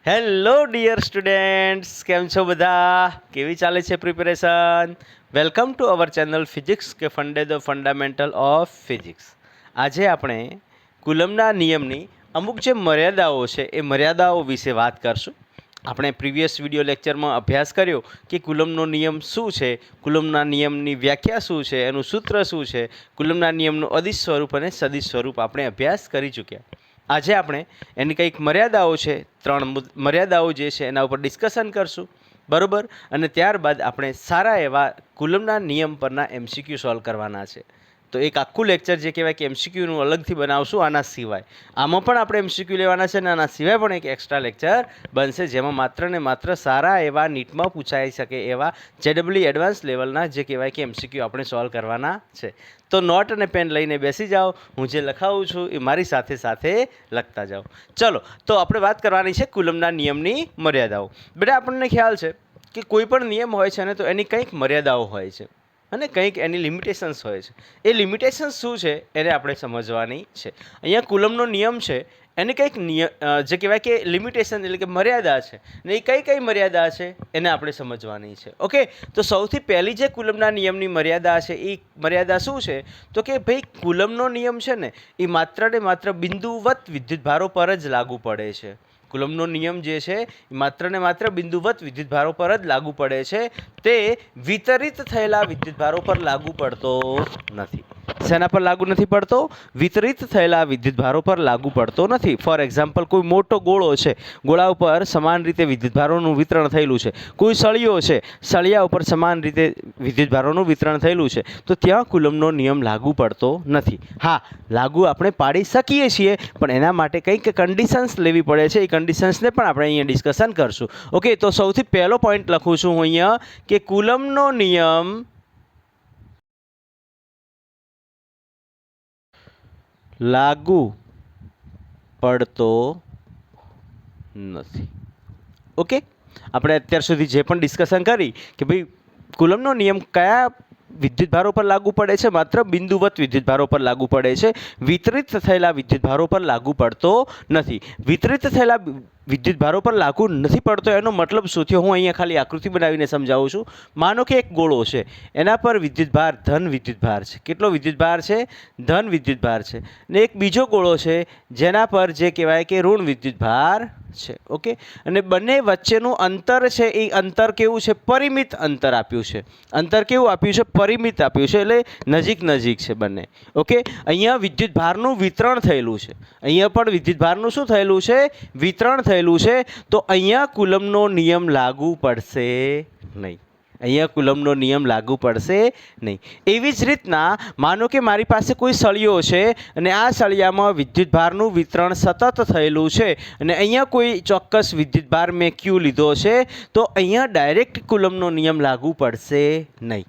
Hello dear students, કેમ છો બધા? કેવી ચાલે છે preparation? Welcome to our channel physics કે ફંડે ધ ફંડામેન્ટલ ઓફ ફિઝિક્સ. આજે આપણે કુલમના નિયમની અમુક જે મર્યાદાઓ છે એ મર્યાદાઓ વિશે વાત કરશું. આપણે પ્રીવિયસ વિડીયો લેક્ચરમાં અભ્યાસ કર્યો કે કુલમનો નિયમ શું છે, કુલમના નિયમની વ્યાખ્યા શું છે, એનું સૂત્ર શું છે, કુલમના નિયમનું અદિશ સ્વરૂપ અને સદિશ સ્વરૂપ આપણે અભ્યાસ કરી ચૂક્યા. આજે આપણે એની કંઈક મર્યાદાઓ છે, 3 મર્યાદાઓ જે છે એના ઉપર ડિસ્કશન કરશું, બરાબર. અને ત્યારબાદ આપણે સારા એવા કુલમના નિયમ પરના MCQ સોલ્વ કરવાના છે. તો એક આખું લેક્ચર જે કહેવાય કે MCQનું અલગથી બનાવશું. આના સિવાય આમાં પણ આપણે MCQ લેવાના છે અને આના સિવાય પણ એક એક્સ્ટ્રા લેક્ચર બનશે જેમાં માત્ર ને માત્ર સારા એવા નીટમાં પૂછાઈ શકે એવા JEE એડવાન્સ લેવલના જે કહેવાય કે MCQ આપણે સોલ્વ કરવાના છે. તો નોટ અને પેન લઈને બેસી જાઓ. હું જે લખાવું છું એ મારી સાથે સાથે લખતા જાઓ. ચલો, તો આપણે વાત કરવાની છે કુલમના નિયમની મર્યાદાઓ. બેટા, આપણને ખ્યાલ છે કે કોઈ પણ નિયમ હોય છે ને તો એની કંઈક મર્યાદાઓ હોય છે અને કંઈક એની લિમિટેશન્સ હોય છે. એ લિમિટેશન્સ શું છે એને આપણે સમજવાની છે. અહીંયા કુલમનો નિયમ છે, એની કંઈક જે કહેવાય કે લિમિટેશન એટલે કે મર્યાદા છે ને એ કઈ કઈ મર્યાદા છે એને આપણે સમજવાની છે. ઓકે, તો સૌથી પહેલી જે કુલમના નિયમની મર્યાદા છે એ મર્યાદા શું છે? તો કે ભાઈ, કુલમનો નિયમ છે ને એ માત્ર ને માત્ર બિંદુવત વિદ્યુતભારો પર જ લાગુ પડે છે. કુલમનો નિયમ જે છે એ માત્ર ને માત્ર બિંદુવત વિદ્યુતભારો પર જ લાગુ પડે છે. તે વિતરિત થયેલા વિદ્યુતભારો પર લાગુ પડતો નથી. શેના પર લાગુ નથી પડતો? વિતરિત થયેલા વિદ્યુતભારો પર લાગુ પડતો નથી. ફોર એક્ઝામ્પલ, કોઈ મોટો ગોળો છે, ગોળા ઉપર સમાન રીતે વિદ્યુતભારોનું વિતરણ થયેલું છે. કોઈ સળિયો છે, સળિયા ઉપર સમાન રીતે વિદ્યુતભારોનું વિતરણ થયેલું છે. તો ત્યાં કુલમનો નિયમ લાગુ પડતો નથી. હા, લાગુ આપણે પાડી શકીએ છીએ, પણ એના માટે કંઈક કન્ડિશન્સ લેવી પડે છે. એ કન્ડિશન્સને પણ આપણે અહીંયા ડિસ્કશન કરશું. ઓકે, તો સૌથી પહેલો પોઈન્ટ લખું છું હું અહીંયા કે કુલમનો નિયમ લાગુ પડતો નથી. ઓકે, આપણે અત્યાર સુધી જે પણ ડિસ્કશન કરી કે ભાઈ કુલમનો નિયમ કયા વિદ્યુતભારો પર લાગુ પડે છે? માત્ર બિંદુવત વિદ્યુતભારો પર લાગુ પડે છે. વિતરિત થયેલા વિદ્યુતભારો પર લાગુ પડતો નથી. વિતરિત થયેલા વિદ્યુતભારો પર લાગુ નથી પડતો એનો મતલબ શું થયો? હું અહીંયા ખાલી આકૃતિ બનાવીને સમજાવું છું. માનો કે એક ગોળો છે, એના પર વિદ્યુતભાર ધન વિદ્યુતભાર છે. કેટલો વિદ્યુતભાર છે? ધન વિદ્યુતભાર છે. ને એક બીજો ગોળો છે જેના પર જે કહેવાય કે ઋણ વિદ્યુતભાર છે. ઓકે, અને બંને વચ્ચેનું અંતર છે એ અંતર કેવું છે? પરિમિત અંતર આપ્યું છે. અંતર કેવું આપ્યું છે? પરિમિત આપ્યું છે, એટલે નજીક નજીક છે બંને. ઓકે, અહીંયા વિદ્યુતભારનું વિતરણ થયેલું છે. અહીંયા પણ વિદ્યુતભારનું શું થયેલું છે? વિતરણ થયેલું છે. તો અહીંયા કુલમનો નિયમ લાગુ પડશે નહીં. અહીંયા કુલમનો નિયમ લાગુ પડશે નહીં. એવી જ રીતના માનો કે મારી પાસે કોઈ સળિયો છે અને આ સળિયામાં વિદ્યુતભારનું વિતરણ સતત થયેલું છે અને અહીંયા કોઈ ચોક્કસ વિદ્યુતભાર મેં Q લીધો છે, તો અહીંયા ડાયરેક્ટ કુલમનો નિયમ લાગુ પડશે નહીં.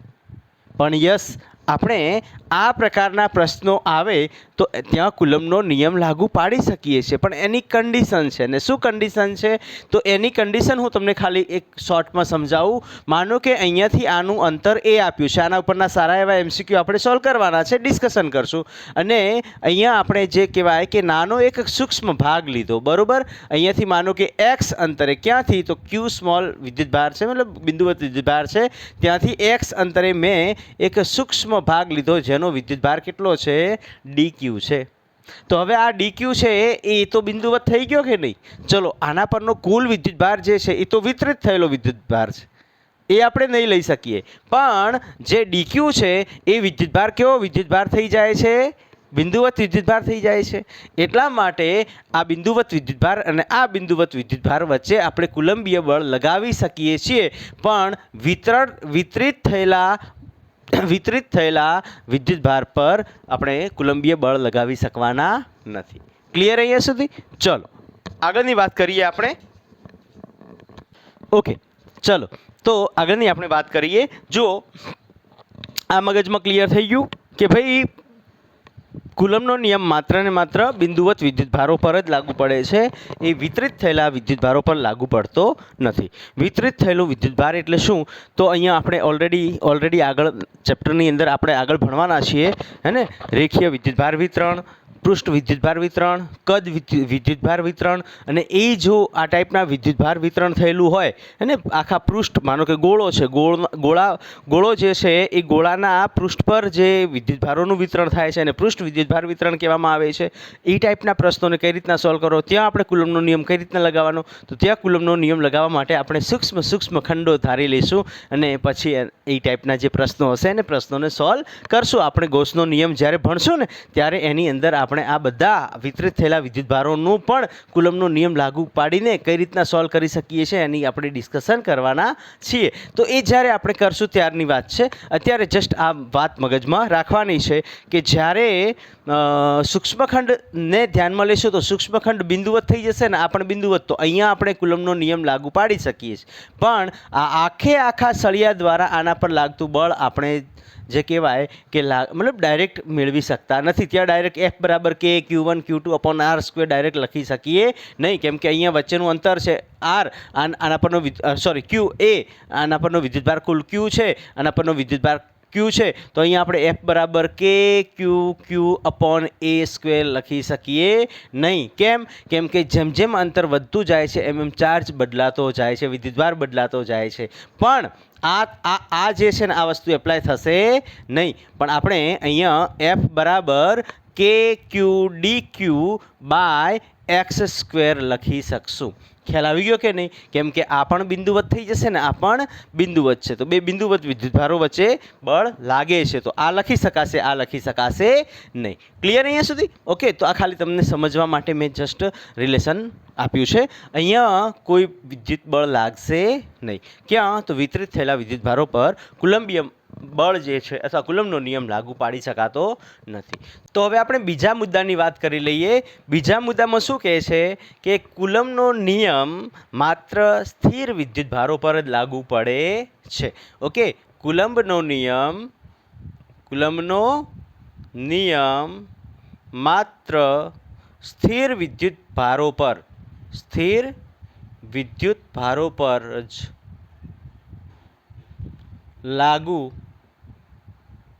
પણ યસ, આપણે આ પ્રકારના પ્રશ્નો આવે તો ત્યાં કુલમનો નિયમ લાગુ પાડી શકીએ છીએ, પણ એની કન્ડિશન છે. ને શું કન્ડિશન છે? તો એની કન્ડિશન હું તમને ખાલી એક શોર્ટમાં સમજાવું. માનો કે અહીંયાથી આનું અંતર એ આપ્યું છે. આના ઉપરના સારા એવા MCQ આપણે સોલ્વ કરવાના છે, ડિસ્કશન કરશું. અને અહીંયા આપણે જે કહેવાય કે નાનો એક સૂક્ષ્મ ભાગ લીધો, બરાબર. અહીંયાથી માનો કે X અંતરે, ક્યાંથી? તો Q સ્મોલ વિદ્યુતભાર છે, મતલબ બિંદુવત વિદ્યુતભાર છે, ત્યાંથી X અંતરે મેં એક સૂક્ષ્મ ભાગ લીધો જેનો વિદ્યુતભાર કેટલો છે? DQ છે. તો હવે આ DQ છે એ તો બિંદુવત થઈ ગયો કે નહીં? ચલો, આના પરનો કુલ વિદ્યુતભાર જે છે એ તો વિતરિત થયેલો વિદ્યુતભાર છે, એ આપણે નહીં લઈ શકીએ. પણ જે DQ છે એ વિદ્યુતભાર કેવો વિદ્યુતભાર થઈ જાય છે? બિંદુવત વિદ્યુતભાર થઈ જાય છે. એટલા માટે આ બિંદુવત વિદ્યુતભાર અને આ બિંદુવત વિદ્યુતભાર વચ્ચે આપણે કુલંબીય બળ લગાવી શકીએ છીએ, પણ વિતરિત થયેલા વિદ્યુતભાર પર આપણે કુલંબીય બળ લગાવી શકવાના નથી. ક્લિયર અહીંયા સુધી? ચલો, આગળની વાત કરીએ આપણે. ઓકે, ચલો, તો આગળની આપણે વાત કરીએ. જો આ મગજમાં ક્લિયર થઈ ગયું કે ભાઈ કુલમનો નિયમ માત્ર ને માત્ર બિંદુવત વિદ્યુતભારો પર જ લાગુ પડે છે. એ વિતરિત થયેલા વિદ્યુતભારો પર લાગુ પડતો નથી. વિતરિત થયેલું વિદ્યુતભાર એટલે શું? તો અહીંયા આપણે ઓલરેડી આગળ ચેપ્ટરની અંદર આપણે આગળ ભણવાના છીએ, હે ને? રેખીય વિદ્યુતભાર વિતરણ, પૃષ્ઠ વિદ્યુતભાર વિતરણ, કદ વિદ્યુતભાર વિતરણ, અને એ જો આ ટાઈપના વિદ્યુતભાર વિતરણ થયેલું હોય અને આખા પૃષ્ઠ, માનો કે ગોળો છે, ગોળો જે છે એ ગોળાના પૃષ્ઠ પર જે વિદ્યુતભારોનું વિતરણ થાય છે અને પૃષ્ઠ વિદ્યુતભાર વિતરણ કહેવામાં આવે છે. એ ટાઈપના પ્રશ્નોને કઈ રીતના સોલ્વ કરો, ત્યાં આપણે કુલમનો નિયમ કઈ રીતના લગાવવાનો, તો ત્યાં કુલમનો નિયમ લગાવવા માટે આપણે સૂક્ષ્મ ખંડો ધારી લઈશું અને પછી એ ટાઈપના જે પ્રશ્નો હશે ને પ્રશ્નોને સોલ્વ કરશું. આપણે ગૌસનો નિયમ જ્યારે ભણશું ને ત્યારે એની અંદર આપણે આ બધા વિતરિત થયેલા વિદ્યુતભારોનું પણ કુલમનો નિયમ લાગુ પાડીને કઈ રીતના સોલ્વ કરી શકીએ છીએ એની આપણે ડિસ્કશન કરવાના છીએ. તો એ જ્યારે આપણે કરશું ત્યારની વાત છે. અત્યારે જસ્ટ આ વાત મગજમાં રાખવાની છે કે જ્યારે સૂક્ષ્મખંડને ધ્યાનમાં લેશું તો સૂક્ષ્મખંડ બિંદુવત થઈ જશે ને, આ પણ બિંદુવત, તો અહીંયા આપણે કુલમનો નિયમ લાગુ પાડી શકીએ છીએ. પણ આ આખા સળિયા દ્વારા આના પર લાગતું બળ આપણે જે કહેવાય કે મતલબ ડાયરેક્ટ મેળવી શકતા નથી. ત્યાં ડાયરેક્ટ F બરાબર K Q1 Q2 upon R square direct લખી શકીએ નહીં, કેમ કે અહીંયા વચ્ચેનું અંતર છે R, આના પરનો Q A, આના પરનો વિદ્યુતભાર કુલ Q છે, આના પરનો વિદ્યુતભાર Q છે, તો અહીંયા આપણે F બરાબર K Q upon A square લખી શકીએ નહીં. કેમ કે જેમ અંતર વધતું જાય છે એમ ચાર્જ બદલાતો જાય છે, વિદ્યુતભાર બદલાતો જાય છે. પણ આ જે છે ને આ વસ્તુ એપ્લાય થશે નહીં. પણ આપણે અહીંયા F બરાબર K Q DQ by X square લખી શકશું. ખ્યાલ આવી ગયો કે નહીં? કેમ કે આ પણ બિંદુવત થઈ જશે ને આ પણ બિંદુવત છે, તો બે બિંદુવત વિદ્યુતભારો વચ્ચે બળ લાગે છે, તો આ લખી શકાશે, આ લખી શકાશે નહીં. ક્લિયર અહીંયા સુધી? ઓકે, તો આ ખાલી તમને સમજવા માટે મેં જસ્ટ રિલેશન આપ્યું છે. અહીંયા કોઈ વિદ્યુત બળ લાગશે નહીં. ક્યાં? તો વિતરિત થયેલા વિદ્યુતભારો પર કુલંબીય બળ જે છે અથવા કુલમનો નિયમ લાગુ પાડી શકાતો નથી. તો હવે આપણે બીજા મુદ્દાની વાત કરી લઈએ. બીજા મુદ્દામાં શું કહે છે કે કુલમનો નિયમ માત્ર સ્થિર વિદ્યુતભારો પર જ લાગુ પડે છે. ઓકે, કુલમનો નિયમ માત્ર સ્થિર વિદ્યુતભારો પર જ લાગુ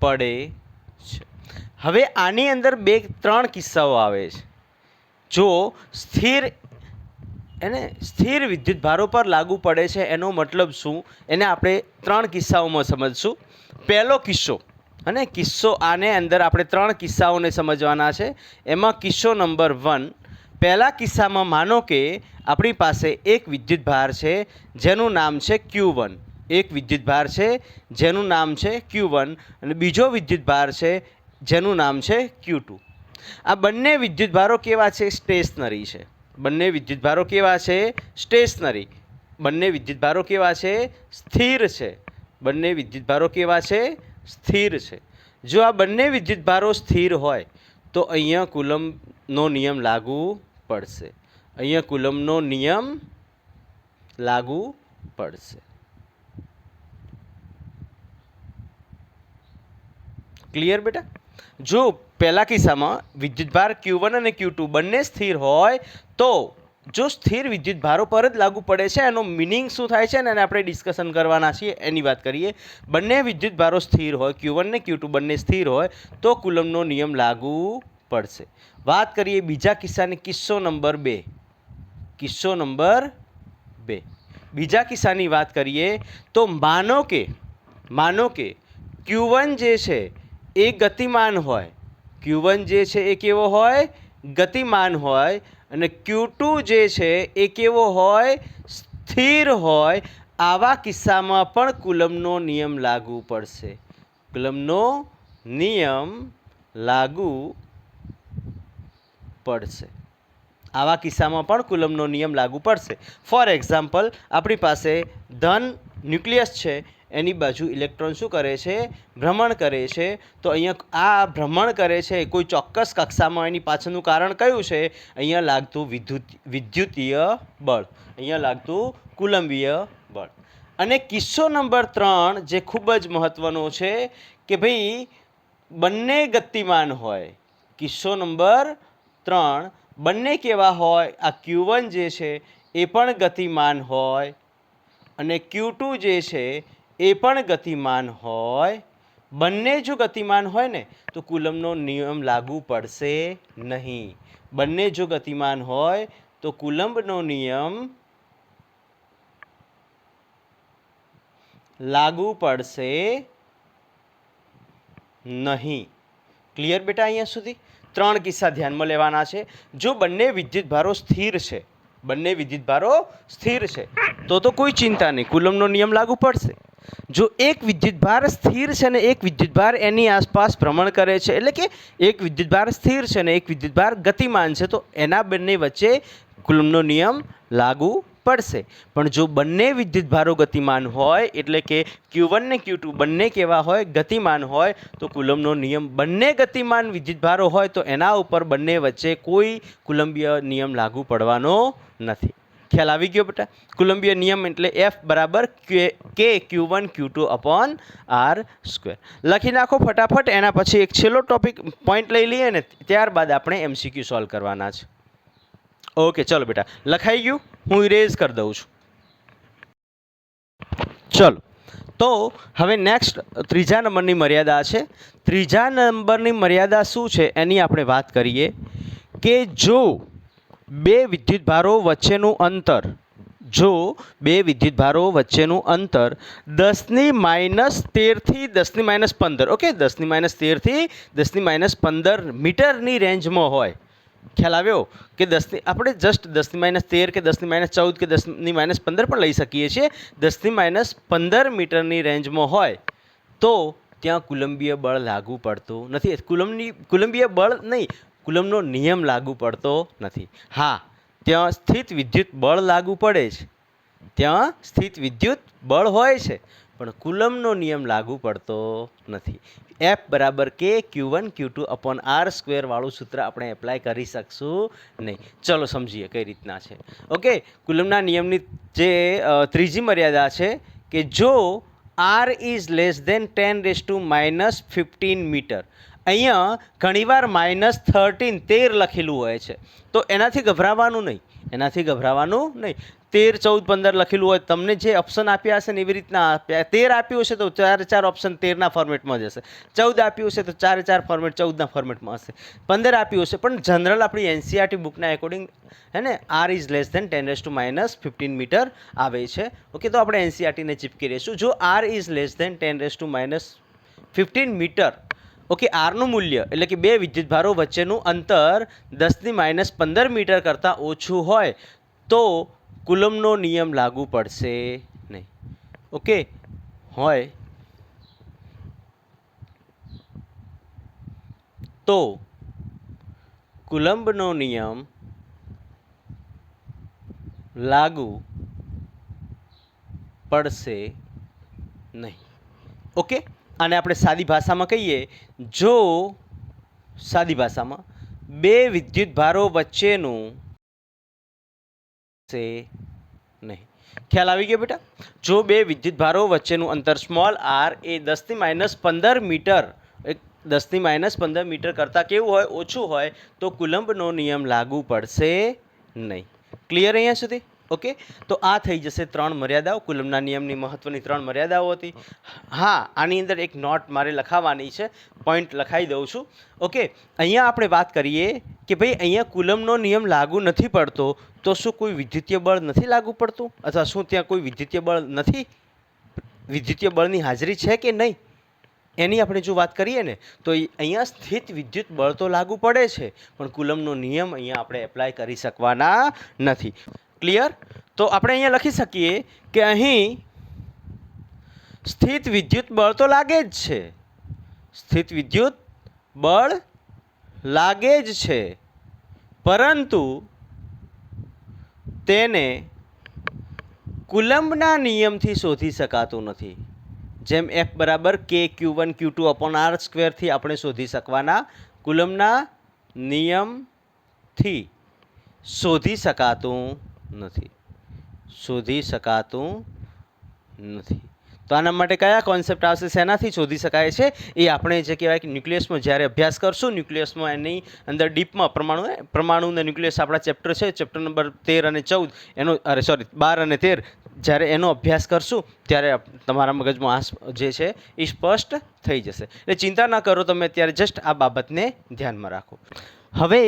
પડે છે. હવે આની અંદર 2-3 કિસ્સાઓ આવે છે. જો સ્થિર વિદ્યુતભારો પર લાગુ પડે છે એનો મતલબ શું, એને આપણે 3 કિસ્સાઓમાં સમજશું. પહેલો કિસ્સો, અને કિસ્સો આને અંદર આપણે 3 કિસ્સાઓને સમજવાના છે. એમાં કિસ્સો નંબર 1, પહેલા કિસ્સામાં માનો કે આપણી પાસે એક વિદ્યુતભાર છે જેનું નામ છે Q1, એક વિદ્યુતભાર છે જેનું નામ છે Q1 અને બીજો વિદ્યુતભાર છે જેનું નામ છે Q2. આ બંને વિદ્યુતભારો કેવા છે? સ્ટેશનરી છે. બંને વિદ્યુતભારો કેવા છે? સ્ટેશનરી. બંને વિદ્યુતભારો કેવા છે? સ્થિર છે. બંને વિદ્યુતભારો કેવા છે? સ્થિર છે. જો આ બંને વિદ્યુતભારો સ્થિર હોય તો અહીંયા કુલમનો નિયમ લાગુ પડશે. અહીંયા કુલમનો નિયમ લાગુ પડશે. ક્લિયર બેટા? જો પહેલા કિસ્સામાં વિદ્યુતભાર Q1 અને Q2 બંને સ્થિર હોય તો જો સ્થિર વિદ્યુતભારો પર જ લાગુ પડે છે એનો મિનિંગ શું થાય છે ને એને આપણે ડિસ્કશન કરવાના છીએ, એની વાત કરીએ. બંને વિદ્યુતભારો સ્થિર હોય, Q1 ને Q2 બંને સ્થિર હોય તો કુલમનો નિયમ લાગુ પડશે. વાત કરીએ બીજા કિસ્સાની, કિસ્સો નંબર 2. બીજા કિસ્સાની વાત કરીએ તો માનો કે Q1 જે છે એ ગતિમાન હોય, Q1 જે છે એ કેવો હોય? ગતિમાન હોય, અને Q2 જે છે એ કેવો હોય? સ્થિર હોય. આવા કિસ્સામાં પણ કુલમનો નિયમ લાગુ પડશે. કુલમનો નિયમ લાગુ પડશે. આવા કિસ્સામાં પણ કુલમનો નિયમ લાગુ પડશે. ફોર એક્ઝામ્પલ, આપણી પાસે ધન ન્યુક્લિયસ છે, એની બાજુ ઇલેક્ટ્રોન શું કરે છે? ભ્રમણ કરે છે. તો અહીંયા આ ભ્રમણ કરે છે કોઈ ચોક્કસ કક્ષામાં, એની પાછળનું કારણ કયું છે? અહીંયા લાગતું વિદ્યુતીય બળ, અહીંયા લાગતું કુલંબીય બળ. અને કિસ્સો નંબર 3 જે ખૂબ જ મહત્વનો છે કે ભાઈ બંને ગતિમાન હોય. કિસ્સો નંબર 3 બંને કેવા હોય? આ Q1 જે છે એ પણ ગતિમાન હોય અને Q2 જે છે એ પણ ગતિમાન હોય, બંને જો ગતિમાન હોય ને તો કુલમનો નિયમ લાગુ પડશે નહીં. બંને જો ગતિમાન હોય તો કુલંબનો નિયમ લાગુ પડશે નહીં. ક્લિયર બેટા? અહીંયા સુધી 3 કિસ્સા ધ્યાનમાં લેવાના છે. જો બંને વિદ્યુતભારો સ્થિર છે, બંને વિદ્યુતભારો સ્થિર છે તો કોઈ ચિંતા નહીં, કુલમનો નિયમ લાગુ પડશે. જો એક વિદ્યુતભાર સ્થિર છે ને એક વિદ્યુતભાર એની આસપાસ ભ્રમણ કરે છે, એટલે કે એક વિદ્યુતભાર સ્થિર છે ને એક વિદ્યુતભાર ગતિમાન છે, તો એના બંને વચ્ચે કુલમનો નિયમ લાગુ પડશે. પણ જો બંને વિદ્યુતભારો ગતિમાન હોય, એટલે કે Q1 ને Q2 બંને કેવા હોય? ગતિમાન હોય, તો કુલમનો નિયમ બંને ગતિમાન વિદ્યુતભારો હોય તો એના ઉપર બંને વચ્ચે કોઈ કુલંબીય નિયમ લાગુ પડવાનો નથી. ખ્યાલ આવી ગયો બેટા? કુલંબીય નિયમ એટલે F બરાબર K Q1 Q2 upon R². લખી નાખો ફટાફટ. એના પછી એક છેલ્લો ટોપિક પોઈન્ટ લઈ લઈએ ને ત્યારબાદ આપણે MCQ સોલ્વ કરવાના છે. ઓકે ચલો બેટા, લખાઈ ગયું? હું ઇરેઝ કરી દઉં છું. ચલો તો હવે નેક્સ્ટ ત્રીજા નંબરની મર્યાદા છે. ત્રીજા નંબરની મર્યાદા શું છે એની આપણે વાત કરીએ કે જો બે વિદ્યુતભારો વચ્ચેનું અંતર, જો બે વિદ્યુતભારો વચ્ચેનું અંતર 10⁻13 થી 10⁻15, ઓકે 10⁻13 થી 10⁻15 મીટરની રેન્જમાં હોય. ખ્યાલ આવ્યો? કે આપણે જસ્ટ 10⁻13 કે 10⁻14 કે 10⁻15 પણ લઈ શકીએ છીએ. 10⁻15 મીટરની રેન્જમાં હોય તો ત્યાં કુલંબીય બળ લાગુ પડતું નથી. કુલંબીય બળ નહીં, કુલમનો નિયમ લાગુ પડતો નથી. હા, ત્યાં સ્થિત વિદ્યુત બળ લાગુ પડે છે, ત્યાં સ્થિત વિદ્યુત બળ હોય છે, પણ કુલમનો નિયમ લાગુ પડતો નથી. F બરાબર K Q1 Q2 upon R² વાળું સૂત્ર આપણે એપ્લાય કરી શકશું નહીં. ચલો સમજીએ કઈ રીતના છે. ઓકે, કુલમના નિયમની જે ત્રીજી મર્યાદા છે કે જો R is less than 10⁻15 metre, અહીંયા ઘણીવાર -13 લખેલું હોય છે, તો એનાથી ગભરાવાનું નહીં, એનાથી ગભરાવાનું નહીં. 13, 14, 15 લખેલું હોય, તમને જે ઓપ્શન આપ્યા હશે ને એવી રીતના આપ્યા. 13 આપ્યું હશે તો 4 ઓપ્શન 13ના ફોર્મેટમાં જશે. 14 આપ્યું હશે તો 4 ફોર્મેટ 14ના ફોર્મેટમાં હશે. 15 આપ્યું હશે, પણ જનરલ આપણી NCERT બુકના એકોર્ડિંગ હે ને R is less than 10⁻15 metre આવે છે. ઓકે, તો આપણે NCERTને ચીપકી રહીશું. જો R is less than 10⁻15 metre, okay, આરનું મૂલ્ય એટલે કે બે વિદ્યુતભારો વચ્ચેનું અંતર 10⁻15 મીટર કરતાં ઓછું હોય તો કુલમનો નિયમ લાગુ પડશે નહીં. ઓકે, હોય તો કુલંબનો નિયમ લાગુ પડશે નહીં. ઓકે, આને આપણે સાદી ભાષામાં કહીએ, જો સાદી ભાષામાં બે વિદ્યુતભારો વચ્ચેનું નહીં. ખ્યાલ આવી ગયો બેટા? જો બે વિદ્યુતભારો વચ્ચેનું અંતર સ્મોલ r એ 10⁻15 મીટર, 10⁻15 મીટર કરતાં કેવું હોય? ઓછું હોય, તો કુલંબનો નિયમ લાગુ પડશે નહીં. ક્લિયર અહીંયા સુધી? ઓકે, તો આ થઈ જશે 3 મર્યાદાઓ. કુલમના નિયમની મહત્વની 3 મર્યાદાઓ હતી. હા, આની અંદર એક નોટ મારે લખાવવાની છે, પોઈન્ટ લખાઈ દઉં છું. ઓકે, અહીંયા આપણે વાત કરીએ કે ભાઈ અહીંયા કુલમનો નિયમ લાગુ નથી પડતો, તો શું કોઈ વિદ્યુતીય બળ નથી લાગુ પડતું, અથવા શું ત્યાં કોઈ વિદ્યુતીય બળ નથી? વિદ્યુતીય બળની હાજરી છે કે નહીં એની આપણે જો વાત કરીએ ને તો અહીંયા સ્થિત વિદ્યુત બળ તો લાગુ પડે છે, પણ કુલમનો નિયમ અહીંયા આપણે એપ્લાય કરી શકવાના નથી. ક્લિયર? તો આપણે અહીંયા લખી શકીએ કે અહીં સ્થિત વિદ્યુત બળ તો લાગે જ છે, સ્થિત વિદ્યુત બળ લાગે જ છે, પરંતુ તેને કુલંબના નિયમથી શોધી શકાતું નથી. જેમ F બરાબર K Q1 Q2 upon R² થી આપણે શોધી શકવાના, કુલંબના નિયમથી શોધી શકાતું નથી, શોધી શકાતું નથી. તો આના માટે કયા કોન્સેપ્ટ આવશે, શેનાથી શોધી શકાય છે, એ આપણે જે કહેવાય કે ન્યુક્લિયસમાં જ્યારે અભ્યાસ કરશું, ન્યુક્લિયસમાં એની અંદર ડીપમાં પરમાણુના ન્યુક્લિયસ આપણા ચેપ્ટર છે, ચેપ્ટર નંબર 13 અને 14 એનો 12 અને 13, જ્યારે એનો અભ્યાસ કરશું ત્યારે તમારા મગજમાં આ જે છે એ સ્પષ્ટ થઈ જશે. એટલે ચિંતા ના કરો, તમે અત્યારે જસ્ટ આ બાબતને ધ્યાનમાં રાખો. હવે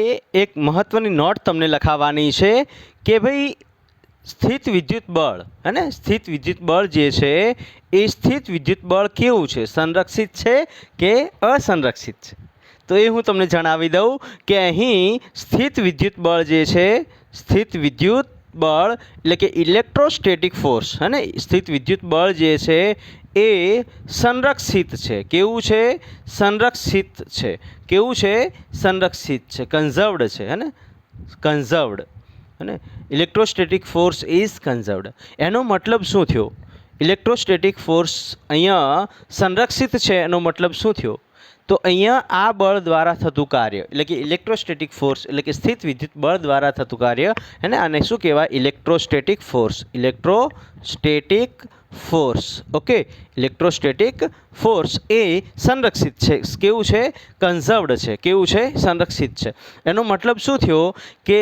એક મહત્ત્વની નોટ તમને લખાવવાની છે કે ભાઈ સ્થિત વિદ્યુત બળ, હે ને, સ્થિત વિદ્યુત બળ જે છે એ સ્થિત વિદ્યુત બળ કેવું છે, સંરક્ષિત છે કે અસંરક્ષિત છે? તો એ હું તમને જણાવી દઉં કે અહીં સ્થિત વિદ્યુત બળ જે છે, સ્થિત વિદ્યુત બળ એટલે કે ઇલેક્ટ્રોસ્ટેટિક ફોર્સ, હે ને, સ્થિત વિદ્યુત બળ જે છે એ સંરક્ષિત છે. કેવું છે? સંરક્ષિત છે. કેવું છે? સંરક્ષિત છે, કન્ઝર્વડ છે, હે ને, કન્ઝર્વડ, અને ઇલેક્ટ્રોસ્ટેટિક ફોર્સ ઇઝ કન્ઝર્વડ. એનો મતલબ શું થયો? ઇલેક્ટ્રોસ્ટેટિક ફોર્સ અહીંયા સંરક્ષિત છે, એનો મતલબ શું થયો? તો અહીંયા આ બળ દ્વારા થતું કાર્ય એટલે કે ઇલેક્ટ્રોસ્ટેટિક ફોર્સ એટલે કે સ્થિત વિદ્યુત બળ દ્વારા થતું કાર્ય, અને આને શું કહેવાય? Electrostatic force. Electrostatic force. Okay, electrostatic force એ સંરક્ષિત છે. કેવું છે? કન્ઝર્વડ છે. કેવું છે? સંરક્ષિત છે. એનો મતલબ શું થયો કે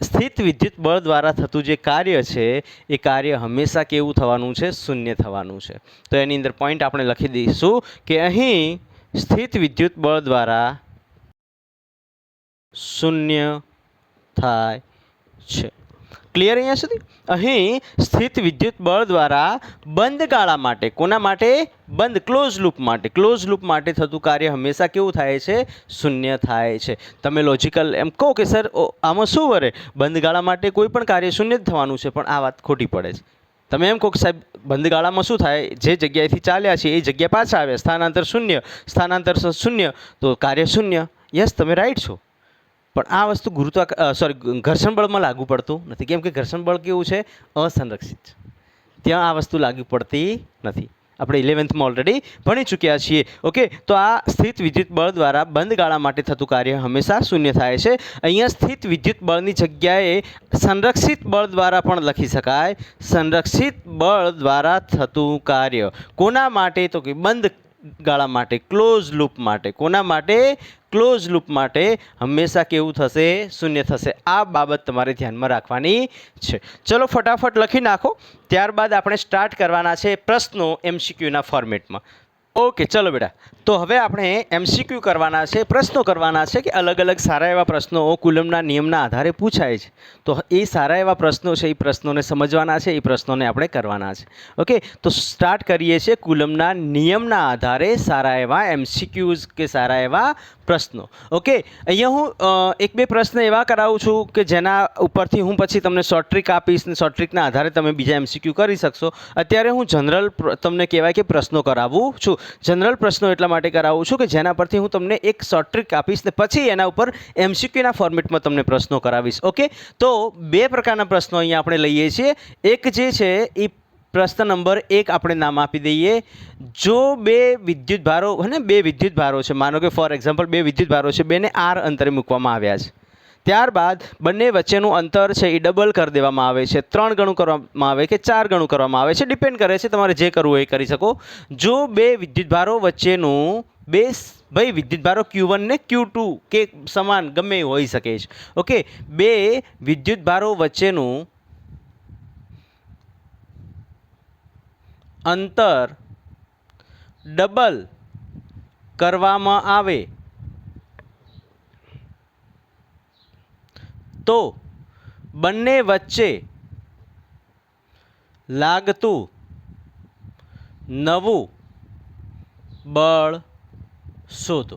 સ્થિત વિદ્યુત બળ દ્વારા થતું જે કાર્ય છે એ કાર્ય હંમેશા કેવું થવાનું છે? શૂન્ય થવાનું છે. તો એની અંદર પોઈન્ટ આપણે લખી દઈશું કે અહીં સ્થિત વિદ્યુત બળ દ્વારા શૂન્ય થાય છે. ક્લિયર અહીંયા સુધી? અહીં સ્થિત વિદ્યુત બળ દ્વારા બંધ ગાળા માટે, કોના માટે? બંધ ક્લોઝ લૂપ માટે, ક્લોઝ લૂપ માટે થતું કાર્ય હંમેશા કેવું થાય છે? શૂન્ય થાય છે. તમે લોજિકલ એમ કહો કે સર આમાં શું વરે, બંધ ગાળા માટે કોઈ પણ કાર્ય શૂન્ય જ થવાનું છે, પણ આ વાત ખોટી પડે છે. તમે એમ કહો કે સાહેબ બંધ ગાળામાં શું થાય, જે જગ્યાએથી ચાલ્યા છે એ જગ્યા પાછા આવે, સ્થાનાંતર શૂન્ય, સ્થાનાંતર શૂન્ય, તો કાર્ય શૂન્ય. યસ, તમે રાઈટ છો. પણ આ વસ્તુ ઘર્ષણ બળમાં લાગુ પડતું નથી. કેમ કે ઘર્ષણ બળ કેવું છે? અસંરક્ષિત છે. ત્યાં આ વસ્તુ લાગુ પડતી નથી. આપણે 11th ઓલરેડી ભણી ચૂક્યા છીએ. ઓકે, તો આ સ્થિત વિદ્યુત બળ દ્વારા બંધ ગાળા માટે થતું કાર્ય હંમેશા શૂન્ય થાય છે. અહીંયા સ્થિત વિદ્યુત બળની જગ્યાએ સંરક્ષિત બળ દ્વારા પણ લખી શકાય. સંરક્ષિત બળ દ્વારા થતું કાર્ય કોના માટે? તો કે બંધ ગાળા માટે, ક્લોઝ લૂપ માટે. કોના માટે? ક્લોઝ લૂપ માટે હંમેશા કેવું થશે? શૂન્ય થશે. આ બાબત તમારે ધ્યાનમાં રાખવાની છે. ચલો ફટાફટ લખી નાખો. ત્યારબાદ આપણે સ્ટાર્ટ કરવાના છે પ્રશ્નો MCQના ફોર્મેટમાં. ઓકે, ચલો બેટા. તો હવે આપણે MCQ કરવાના છે, પ્રશ્નો કરવાના છે કે અલગ અલગ સારા એવા પ્રશ્નો કુલમના નિયમના આધારે પૂછાય છે. તો એ સારા એવા પ્રશ્નો છે, એ પ્રશ્નોને સમજવાના છે, એ પ્રશ્નોને આપણે કરવાના છે. ઓકે, તો સ્ટાર્ટ કરીએ છીએ કુલમના નિયમના આધારે સારા એવા MCQs કે સારા એવા પ્રશ્નો. ઓકે, અહીંયા હું એક બે પ્રશ્ન એવા કરાવું છું કે જેના ઉપરથી હું પછી તમને શોર્ટ ટ્રીક આપીશ, ને શોર્ટ ટ્રીકના આધારે તમે બીજા MCQ કરી શકશો. અત્યારે હું જનરલ તમને કહેવાય કે પ્રશ્નો કરાવું છું. જનરલ પ્રશ્નો એટલા માટે કરાવું છું કે જેના પરથી હું તમને એક શોર્ટ ટ્રીક આપીશ, ને પછી એના ઉપર MCQના ફોર્મેટમાં તમને પ્રશ્નો કરાવીશ. ઓકે, તો બે પ્રકારના પ્રશ્નો અહીંયા આપણે લઈએ છીએ. એક જે છે એ પ્રશ્ન નંબર 1 આપણે નામ આપી દઈએ. જો બે વિદ્યુત ભારો, હે, બે વિદ્યુત ભારો છે, માનો કે ફોર એક્ઝામ્પલ બે વિદ્યુત ભારો છે, બેને R અંતરે મૂકવામાં આવ્યા છે. ત્યારબાદ બંને વચ્ચેનું અંતર છે એ ડબલ કરી દેવામાં આવે છે, 3 ગણું કરવામાં આવે કે 4 ગણું કરવામાં આવે છે, ડિપેન્ડ કરે છે, તમારે જે કરવું હોય એ કરી શકો. જો બે વિદ્યુત ભારો વચ્ચેનું ભાઈ વિદ્યુત ભારો Q1 ને Q2 કે સમાન ગમે એ હોઈ શકે છે. ઓકે, બે વિદ્યુત ભારો વચ્ચેનું અંતર ડબલ કરવામાં આવે તો બંને વચ્ચે લાગતું નવું બળ શોધો.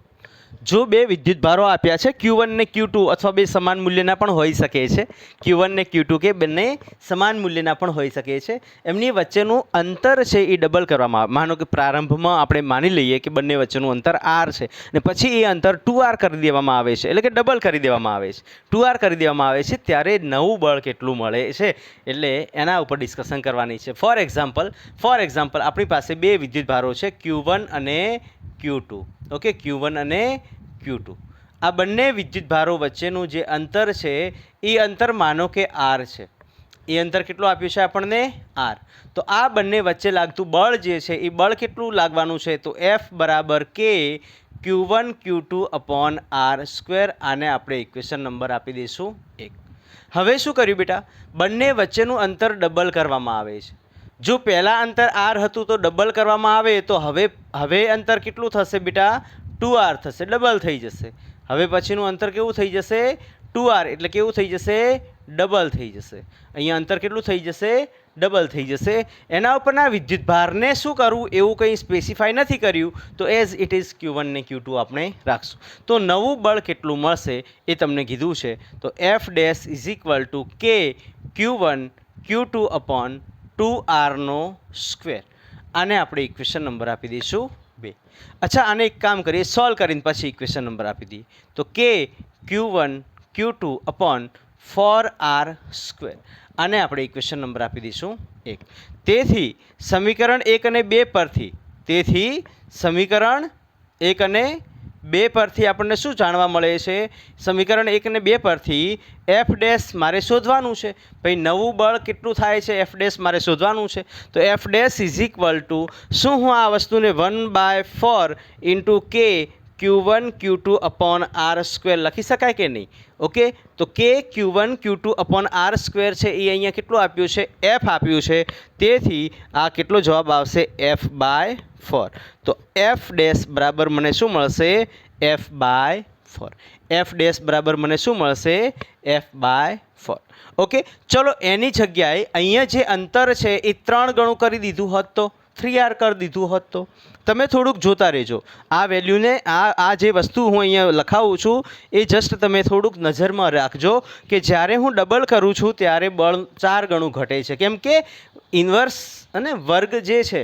જો બે વિદ્યુત ભારો આપ્યા છે Q1 ને Q2, અથવા બે સમાન મૂલ્યના પણ હોઈ શકે છે, Q1 ને Q2 કે બંને સમાન મૂલ્યના પણ હોઈ શકે છે, એમની વચ્ચેનું અંતર છે એ ડબલ કરવામાં આવે. માનો કે પ્રારંભમાં આપણે માની લઈએ કે બંને વચ્ચેનું અંતર R છે, ને પછી એ અંતર 2R કરી દેવામાં આવે છે, એટલે કે ડબલ કરી દેવામાં આવે છે, 2R કરી દેવામાં આવે છે, ત્યારે નવું બળ કેટલું મળે છે, એટલે એના ઉપર ડિસ્કશન કરવાની છે. ફોર એક્ઝામ્પલ આપણી પાસે બે વિદ્યુત ભારો છે Q1 અને Q2. ઓકે, Q1 અને Q2. આ બંને વિદ્યુત ભારો વચ્ચેનું જે અંતર છે એ અંતર માનો કે R છે. એ અંતર કેટલું આપ્યું છે આપણને આર. તો આ બંને વચ્ચે લાગતું બળ જે છે એ બળ કેટલું લાગવાનું છે તો એફ બરાબર કે Q1 Q2 upon R square. આને આપણે ઇક્વેશન નંબર આપી દઈશું 1. હવે શું કર્યું બેટા, બંને વચ્ચેનું અંતર ડબલ કરવામાં આવે છે. જો પહેલાં અંતર આર હતું તો ડબલ કરવામાં આવે તો હવે અંતર કેટલું થશે બેટા 2r થશે, ડબલ થઈ જશે. હવે પછીનું અંતર કેવું થઈ જશે 2r, એટલે કેવું થઈ જશે ડબલ થઈ જશે. અહીંયા અંતર કેટલું થઈ જશે ડબલ થઈ જશે. એના ઉપરના વિદ્યુતભારને શું કરવું એવું કંઈ સ્પેસિફાઈ નથી કર્યું, તો એઝ ઇટ ઇઝ Q1 ને Q2 આપણે રાખશું. તો નવું બળ કેટલું મળશે એ તમને કીધું છે. તો F dash is equal to કે Q1 Q2 અપોન 2rનો સ્ક્વેર. આને આપણે ઇક્વેશન નંબર આપી દઈશું 2. અચ્છા, આને એક કામ કરીએ, સોલ્વ કરીને પછી ઇક્વેશન નંબર આપી દઈએ. તો કે Q1 Q2 upon 4r square. આને આપણે ઇક્વેશન નંબર આપી દઈશું 1. તેથી સમીકરણ 1 અને 2 પરથી આપણને શું જાણવા મળે છે? સમીકરણ 1 અને 2 પરથી એફ ડેશ મારે શોધવાનું છે. ભાઈ નવું બળ કેટલું થાય છે એફ ડેશ મારે શોધવાનું છે. તો F dash is equal to શું હું આ વસ્તુને 1/4 ઇન્ટુ કે Q1 Q2 upon R square લખી શકાય કે નહીં? ઓકે, તો કે Q1 Q2 upon R square છે એ અહીંયા કેટલું આપ્યું છે એફ આપ્યું છે. તેથી આ કેટલો જવાબ આવશે F/4. તો એફ ડેશ બરાબર મને શું મળશે F/4. એફ ડેશ બરાબર મને શું મળશે F/4. ઓકે, ચલો એની જગ્યાએ અહીંયા જે અંતર છે એ 3 ગણું કરી દીધું હોત તો 3r કરી દીધું હોત તો તમે થોડુંક જોતા રહેજો. આ વેલ્યુને આ જે વસ્તુ હું અહીંયા લખાવું છું એ જસ્ટ તમે થોડુંક નજરમાં રાખજો કે જ્યારે હું ડબલ કરું છું ત્યારે બળ 4 ગણું ઘટે છે. કેમ કે ઇન્વર્સ અને વર્ગ જે છે,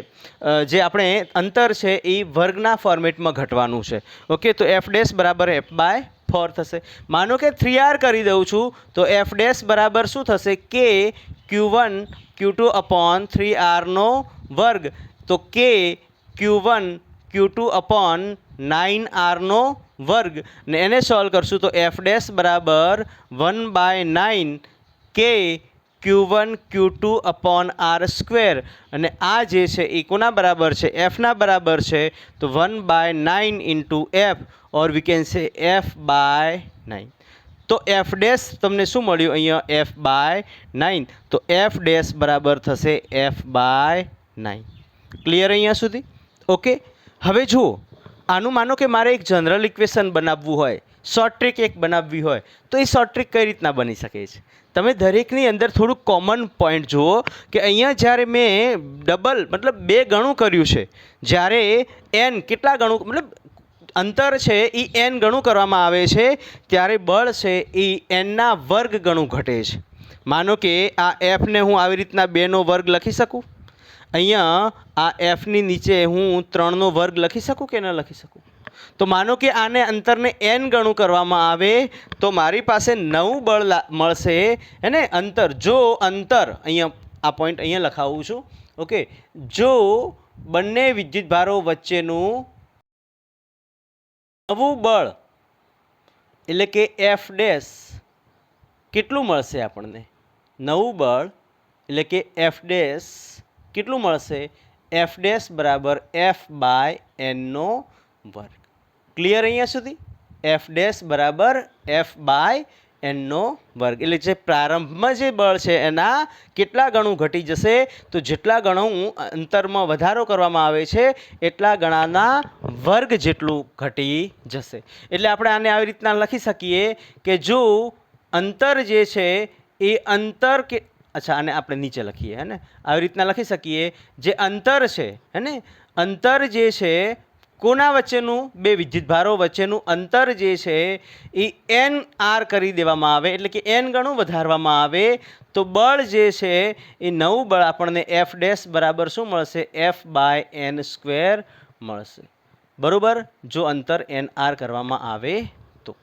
જે આપણે અંતર છે એ વર્ગના ફોર્મેટમાં ઘટવાનું છે. ઓકે, તો એફ ડેશ બરાબર F/4 થશે. માનો કે 3r કરી દઉં છું તો એફ ડેશ બરાબર શું થશે કે Q1 Q2 અપોન 3rનો વર્ગ. તો કે Q1 Q2 અપોન 9rનો વર્ગ ને એને સોલ્વ કરશું તો એફ ડેશ બરાબર 1/9 કે Q1 Q2 upon R square. અને આ જે છે એ કોના બરાબર છે? એફના બરાબર છે. તો 1/9 into F, or we can say F/9. તો એફ ડેશ તમને શું મળ્યું અહીંયા F/9. તો એફ ડેશ બરાબર થશે F/9. ક્લિયર અહીંયા સુધી? ઓકે, હવે જુઓ, આનું માનો કે મારે એક જનરલ ઇક્વેશન બનાવવું હોય, શોર્ટ ટ્રીક એક બનાવવી હોય, તો એ શોર્ટ ટ્રીક કઈ રીતના બની શકે છે? તમે દરેકની અંદર થોડુંક કોમન પોઈન્ટ જુઓ કે અહીંયા જ્યારે મેં ડબલ મતલબ 2 ગણું કર્યું છે, જ્યારે n કેટલા ગણું મતલબ અંતર છે એ n ગણું કરવામાં આવે છે ત્યારે બળ છે એ nના વર્ગ ગણું ઘટે છે. માનો કે આ એફને હું આવી રીતના 2નો વર્ગ લખી શકું. અહીંયા આ એફની નીચે હું 3નો વર્ગ લખી શકું કે ન લખી શકું? તો માનો કે આને અંતરને n ગણું કરવામાં આવે તો મારી પાસે નવું બળ મળશે. એને અંતર, જો અંતર અહીંયા આ પોઈન્ટ અહીંયા લખાવું છું. ઓકે, જો બંને વિદ્યુતભારો વચ્ચેનું નવું બળ એટલે કે એફ ડેશ કેટલું મળશે આપણને? નવું બળ એટલે કે એફ ડેશ કેટલું મળશે? એફ ડેશ બરાબર F/nનો વર્ગ. ક્લિયર અહીંયા સુધી? એફ ડેશ બરાબર F/nનો વર્ગ. એટલે જે પ્રારંભમાં જે બળ છે એના કેટલા ગણું ઘટી જશે? તો જેટલા ગણું અંતરમાં વધારો કરવામાં આવે છે એટલા ગણાના વર્ગ જેટલું ઘટી જશે. એટલે આપણે આને આવી રીતના લખી શકીએ કે જો અંતર જે છે એ અંતર કે અચ્છા આને આપણે નીચે લખીએ, હે ને, આવી રીતના લખી શકીએ જે અંતર છે, હે ને, અંતર જે છે કોના વચ્ચેનું? 2 વિદ્યુતભારો વચ્ચેનું અંતર જે છે એ nr કરી દેવામાં આવે, એટલે કે n ગણું વધારવામાં આવે તો બળ જે છે એ નવું બળ આપણને એફ ડેશ બરાબર શું મળશે? F/n² મળશે. બરાબર, જો અંતર nr કરવામાં આવે તો.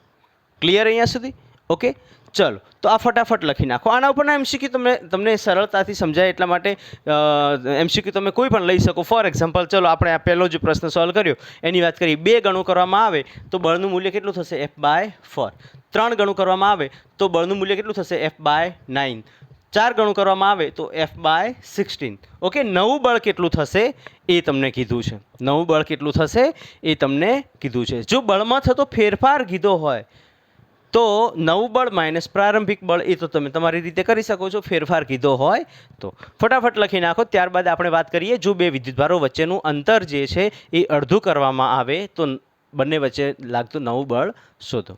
ક્લિયર અહીંયા સુધી? ઓકે, ચલો તો આ ફટાફટ લખી નાખો. આના ઉપરના એમસીક્યુ તમને સરળતાથી સમજાય એટલા માટે એમસીક્યુ તમે કોઈ પણ લઈ શકો. ફોર એક્ઝામ્પલ, ચલો આપણે આ પહેલો જ પ્રશ્ન સોલ્વ કર્યો એની વાત કરીએ. 2 ગણું કરવામાં આવે તો બળનું મૂલ્ય કેટલું થશે? F/4. 3 ગણું કરવામાં આવે તો બળનું મૂલ્ય કેટલું થશે? F/9. 4 ગણું કરવામાં આવે તો F/16. ઓકે, નવું બળ કેટલું થશે એ તમને કીધું છે. નવું બળ કેટલું થશે એ તમને કીધું છે. જો બળમાં થતો ફેરફાર કીધો હોય તો નવું બળ માઇનસ પ્રારંભિક બળ એ તો તમે તમારી રીતે કરી શકો છો, ફેરફાર કીધો હોય તો. ફટાફટ લખી નાખો. ત્યારબાદ આપણે વાત કરીએ, જો બે વિદ્યુતભારો વચ્ચેનું અંતર જે છે એ અડધું કરવામાં આવે તો બંને વચ્ચે લાગતું નવું બળ શોધો.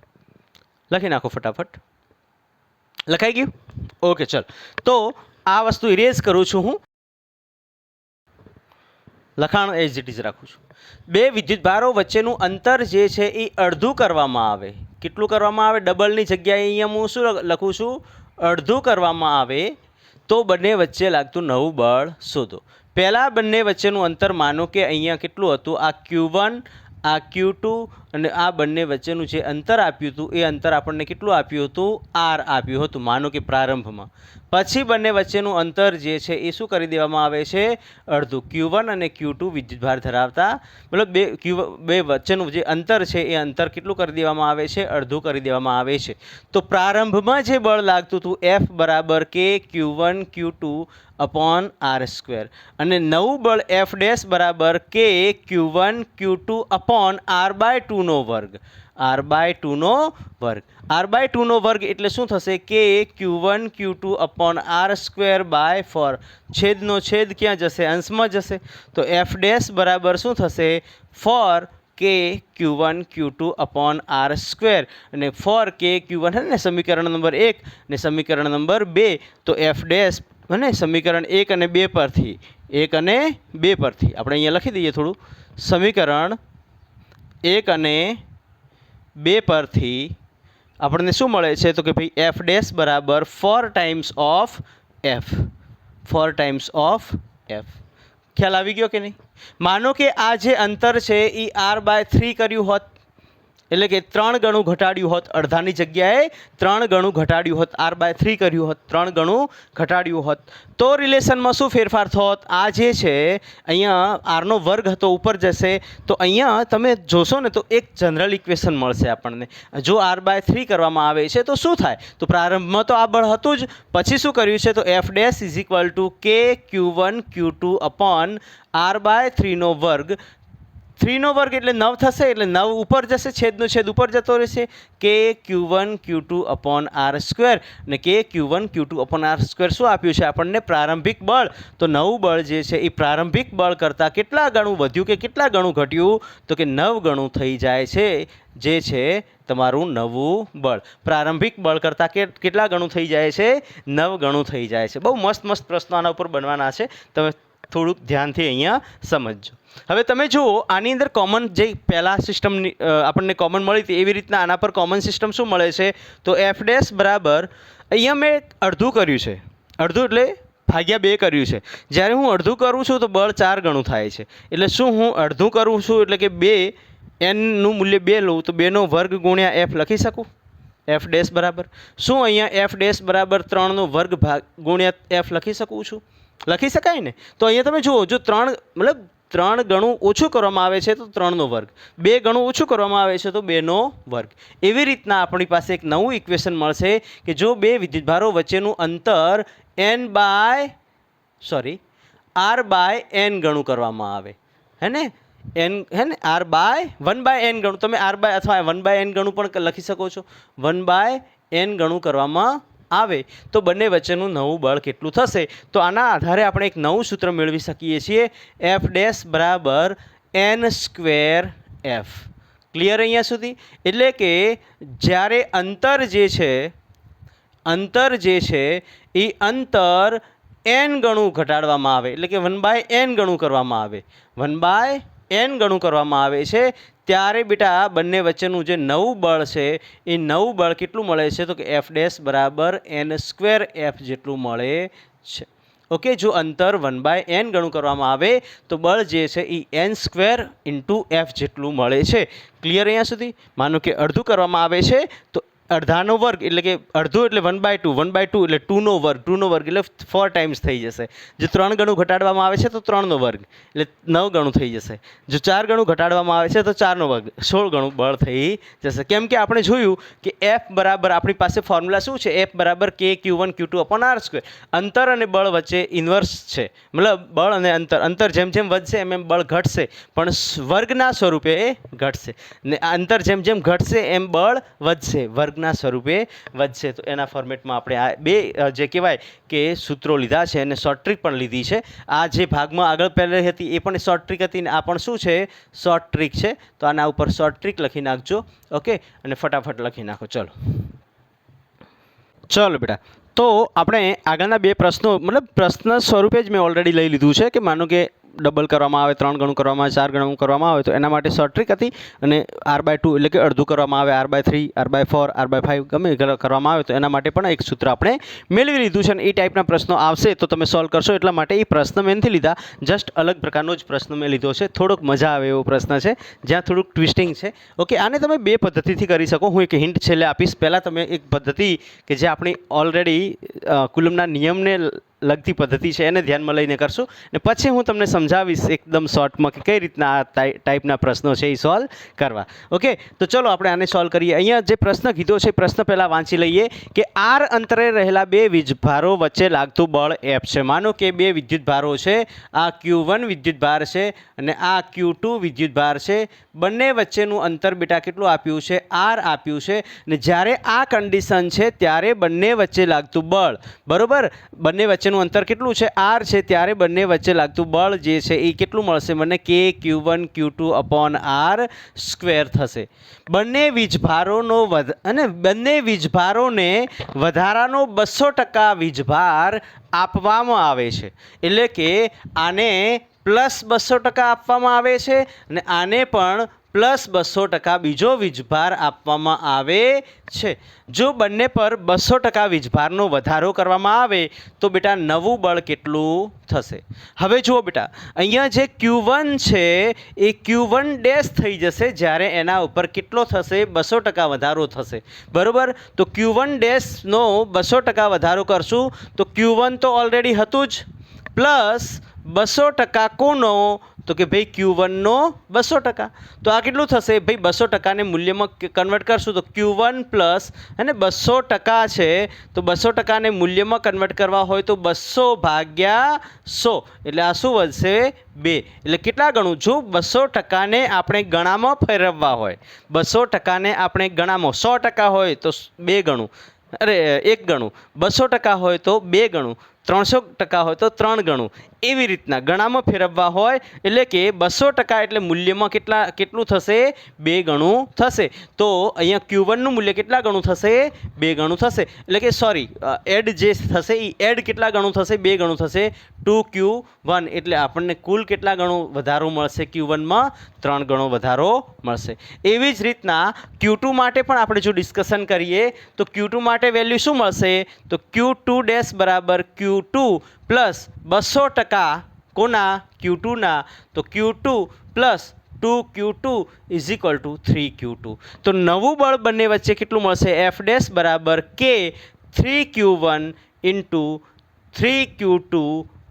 લખી નાખો ફટાફટ. લખાઈ ગયું? ઓકે, ચલ. તો આ વસ્તુ ઇરેઝ કરું છું હું. લખાણ એઝ ઇટ ઇઝ રાખું છું. બે વિદ્યુતભારો વચ્ચેનું અંતર જે છે એ અડધું કરવામાં આવે. કેટલું કરવામાં આવે? ડબલની જગ્યાએ અહીંયા હું શું લખું છું? અડધું કરવામાં આવે તો બંને વચ્ચે લાગતું નવું બળ શોધો. પહેલાં બંને વચ્ચેનું અંતર માનો કે અહીંયા કેટલું હતું? આ Q1, આ Q2 અને આ બંને વચ્ચેનું જે અંતર આપ્યું હતું એ અંતર આપણને કેટલું આપ્યું હતું? R આપ્યું હતું, માનો કે પ્રારંભમાં. પછી બંને વચ્ચેનું અંતર જે છે એ શું કરી દેવામાં આવે છે? અડધું. Q1 અને Q2 વિદ્યુતભાર ધરાવતા, મતલબ બે વચ્ચેનું જે અંતર છે એ અંતર કેટલું કરી દેવામાં આવે છે? અડધું કરી દેવામાં આવે છે. તો પ્રારંભમાં જે બળ લાગતું હતું F બરાબર K Q1 Q2 upon R², અને નવું બળ F ડેશ બરાબર K Q1 Q2 upon R/2 નો વર્ગ. R/2 નો વર્ગ. R/2 નો વર્ગ એટલે શું થશે? K Q1 Q2 upon R²/4. છેદનો છેદ ક્યાં જશે? અંશમાં જશે. તો F ડેશ બરાબર શું થશે? 4K Q1 Q2 upon R², અને 4K Q1 है ને સમીકરણ નંબર 1 ને સમીકરણ નંબર 2. તો F ડેશ અને સમીકરણ 1 અને 2 પરથી આપણે અહીંયા લખી દઈએ થોડું. સમીકરણ 1 અને 2 પરથી આપણને શું મળે છે? તો કે ભાઈ F ડેશ બરાબર 4 times of F. 4 times of F. ખ્યાલ આવી ગયો કે નહીં? માનો કે આ જે અંતર છે એ R/3 કર્યું હોત, એટલે કે 3 ગણું ઘટાડ્યું હોત. અડધાની જગ્યાએ 3 ગણું ઘટાડ્યું હોત. R/3 કર્યું હોત, 3 ગણું ઘટાડ્યું હોત તો રિલેશનમાં શું ફેરફાર થોત? આ જે છે અહીંયા R નો વર્ગ હતો ઉપર જશે, તો અહીંયા તમે જોશો ને તો એક જનરલ ઇક્વેશન મળશે આપણને. જો R/3 કરવામાં આવે છે તો શું થાય? તો પ્રારંભમાં તો આ બળ હતું જ, પછી શું કર્યું છે? તો F dash is equal to K Q1 Q2 upon R/3 નો વર્ગ. 3 નો વર્ગ એટલે 9 થશે, એટલે 9 ઉપર જશે, છેદનો છેદ ઉપર જતો રહેશે. K Q1 Q2 upon R², અને K Q1 Q2 upon R² શું આપ્યું છે આપણને? પ્રારંભિક બળ. તો નવું બળ જે છે એ પ્રારંભિક બળ કરતાં કેટલા ગણું વધ્યું કે કેટલા ગણું ઘટ્યું? તો કે 9 ગણું થઈ જાય છે, જે છે તમારું નવું બળ. પ્રારંભિક બળ કરતાં કેટલા ગણું થઈ જાય છે? 9 ગણું થઈ જાય છે. બહુ મસ્ત મસ્ત પ્રશ્નો આના ઉપર બનવાના છે, તમે થોડુંક ધ્યાનથી અહીંયા સમજજો. હવે તમે જુઓ, આની અંદર કોમન જે પહેલાં સિસ્ટમની આપણને કોમન મળી હતી એવી રીતના આના પર કોમન સિસ્ટમ શું મળે છે? તો F ડેશ બરાબર, અહીંયા મેં અડધું કર્યું છે. અડધું એટલે ભાગ્યા 2 કર્યું છે. જ્યારે હું અડધું કરું છું તો બળ 4 ગણું થાય છે. એટલે શું હું અડધું કરું છું એટલે કે 2, Nનું મૂલ્ય 2 લઉં તો 2 નો વર્ગ ગુણ્યા F લખી શકું. F ડેશ બરાબર શું? અહીંયા F ડેશ બરાબર 3 નો વર્ગ ગુણ્યા F લખી શકું છું. લખી શકાય ને? તો અહીંયા તમે જુઓ, જો 3 ગણું ઓછું કરવામાં આવે છે તો 3 નો વર્ગ, 2 ગણું ઓછું કરવામાં આવે છે તો 2 નો વર્ગ. એવી રીતના આપણી પાસે એક નવું ઇક્વેશન મળશે કે જો બે વિદ્યુતભારો વચ્ચેનું અંતર R/n ગણું કરવામાં આવે, હે ને? R/1/n ગણું, તમે R/ અથવા 1/n ગણું પણ લખી શકો છો. 1/n ગણું કરવામાં આવે તો બંને વચ્ચેનું નવું બળ કેટલું થશે? તો આના આધારે આપણે એક નવું સૂત્ર મેળવી શકીએ છીએ. F ડેશ બરાબર n² F. ક્લિયર અહીંયા સુધી? એટલે કે જ્યારે અંતર જે છે એ અંતર n ગણું ઘટાડવામાં આવે, એટલે કે 1/n ગણું કરવામાં આવે, 1/n ગણું કરવામાં આવે છે, ત્યારે બેટા બંને વચ્ચેનું જે નવું બળ છે એ નવું બળ કેટલું મળે છે? તો કે F ડેશ બરાબર n² F જેટલું મળે છે. ઓકે, જો અંતર 1/n ગણું કરવામાં આવે તો બળ જે છે એ n² × F જેટલું મળે છે. ક્લિયર અહીંયા સુધી? માનો કે અડધું કરવામાં આવે છે તો અડધાનો વર્ગ એટલે કે અડધું એટલે 1/2, 1/2 એટલે 2 નો વર્ગ એટલે 4 ટાઈમ્સ થઈ જશે. જો 3 ગણું ઘટાડવામાં આવે છે તો 3નો વર્ગ એટલે 9 ગણું થઈ જશે. જો 4 ગણું ઘટાડવામાં આવે છે તો 4નો વર્ગ 16 ગણું બળ થઈ જશે. કેમ કે આપણે જોયું કે F બરાબર આપણી પાસે ફોર્મ્યુલા શું છે, F બરાબર KQ1 Q2 અપોન R². અંતર અને બળ વચ્ચે ઇન્વર્સ છે, મતલબ બળ અને અંતર જેમ જેમ વધશે એમ બળ ઘટશે, પણ વર્ગના સ્વરૂપે એ ઘટશે, ને અંતર જેમ જેમ ઘટશે એમ બળ વધશે, વર્ગના સ્વરૂપે વધશે. તો એના ફોર્મેટમાં આપણે આ બે જે કહેવાય કે સૂત્રો લીધા છે અને શોર્ટ ટ્રીક પણ લીધી છે. આ જે ભાગમાં આગળ પહેલી હતી એ પણ શોર્ટ ટ્રીક હતી ને આ પણ શું છે, શોર્ટ ટ્રીક છે. તો આના ઉપર શોર્ટ ટ્રીક લખી નાખજો. ઓકે, અને ફટાફટ લખી નાખો. ચલો બેટા, તો આપણે આગળના બે પ્રશ્નો, મતલબ પ્રશ્ન સ્વરૂપે જ મેં ઓલરેડી લઈ લીધું છે કે માનો કે ડબલ કરવામાં આવે, 3 ગણું કરવામાં આવે, 4 ગણું કરવામાં આવે, તો એના માટે શોર્ટ ટ્રીક હતી. અને R/2 એટલે કે અડધું કરવામાં આવે, R/3, R/4, R/5 ગમે કરવામાં આવે તો એના માટે પણ એક સૂત્ર આપણે મેળવી લીધું છે. અને એ ટાઈપના પ્રશ્નો આવશે તો તમે સોલ્વ કરશો, એટલા માટે એ પ્રશ્ન મેં નથી લીધા, જસ્ટ અલગ પ્રકારનો જ પ્રશ્ન મેં લીધો છે. થોડોક મજા આવે એવો પ્રશ્ન છે, જ્યાં થોડુંક ટ્વિસ્ટિંગ છે. ઓકે, આને તમે બે પદ્ધતિથી કરી શકો. હું એક હિન્ટ છેલ્લે આપીશ. પહેલાં તમે એક પદ્ધતિ કે જે આપણી ઓલરેડી કુલમના નિયમને લગતી પદ્ધતિ છે એને ધ્યાનમાં લઈને કરશું, અને પછી હું તમને સમજાવીશ એકદમ શોર્ટમાં કે કઈ રીતના આ ટાઈપના પ્રશ્નો છે એ સોલ્વ કરવા. ઓકે, તો ચલો આપણે આને સોલ્વ કરીએ. અહીંયા જે પ્રશ્ન કીધો છે, પ્રશ્ન પહેલાં વાંચી લઈએ કે R અંતરે રહેલા બે વીજભારો વચ્ચે લાગતું બળ F છે. માનો કે બે વિદ્યુતભારો છે, આ Q1 વિદ્યુતભાર છે અને આ Q2 વિદ્યુતભાર છે. બંને વચ્ચેનું અંતર બેટા કેટલું આપ્યું છે, R આપ્યું છે. ને જ્યારે આ કન્ડિશન છે ત્યારે બંને વચ્ચે લાગતું બળ, બરોબર, બંને વચ્ચેનું અંતર કેટલું છે, R છે, ત્યારે બંને વચ્ચે લાગતું બળ જે છે એ કેટલું મળશે મને, KQ1 Q2 અપોન R² થશે. બંને વીજભારોને વધારાનો 200% વીજભાર આપવામાં આવે છે. એટલે કે આને +200% આપવામાં આવે છે અને આને પણ +200% બીજો વીજભાર આપવામાં આવે છે. જો બંને પર 200% વીજભારનો વધારો કરવામાં આવે તો બેટા નવું બળ કેટલું થશે. હવે જુઓ બેટા, અહીંયા જે Q1 છે એ Q1 થઈ જશે જ્યારે એના ઉપર કેટલો થશે, 200% વધારો થશે, બરાબર. તો Q1 નો 200% વધારો કરશું તો Q1 તો ઓલરેડી હતું જ, પ્લસ 200% કોનો, તો કે ભાઈ Q1 નો 200%. તો આ કેટલું થશે ભાઈ, 200%ને મૂલ્યમાં કન્વર્ટ કરશું તો Q1 પ્લસ અને 200% છે તો 200%ને મૂલ્યમાં કન્વર્ટ કરવા હોય તો 200/100 એટલે આ શું વધશે, 2. એટલે કેટલા ગણું, જો 200%ને આપણે ગણામાં ફેરવવા હોય, 200%ને આપણે ગણામાં 100% હોય તો 2 ગણું, અરે 1 ગણું, 200% હોય તો 2 ગણું, 300% હોય તો 3 ગણું, એવી રીતના ગણામાં ફેરવવા હોય. એટલે કે 200% એટલે મૂલ્યમાં કેટલું થશે, 2 ગણું થશે. તો અહીંયા Q1 નું મૂલ્ય કેટલા ગણું થશે, 2 ગણું થશે. એટલે કે સોરી, એડ જે થશે એ એડ કેટલા ગણું થશે, 2 ગણું થશે, 2Q1. એટલે આપણને કુલ કેટલા ગણું વધારો મળશે, Q1માં 3 ગણો વધારો મળશે. એવી જ રીતના Q2 માટે પણ આપણે જો ડિસ્કશન કરીએ તો Q2 માટે વેલ્યુ શું મળશે, તો Q2 બરાબર Q2 પ્લસ 200% કોના, Q2ના, તો Q2 plus 2Q2 is equal to 3Q2. તો નવું બળ બંને વચ્ચે કેટલું મળશે, F બરાબર K 3Q1 into 3Q2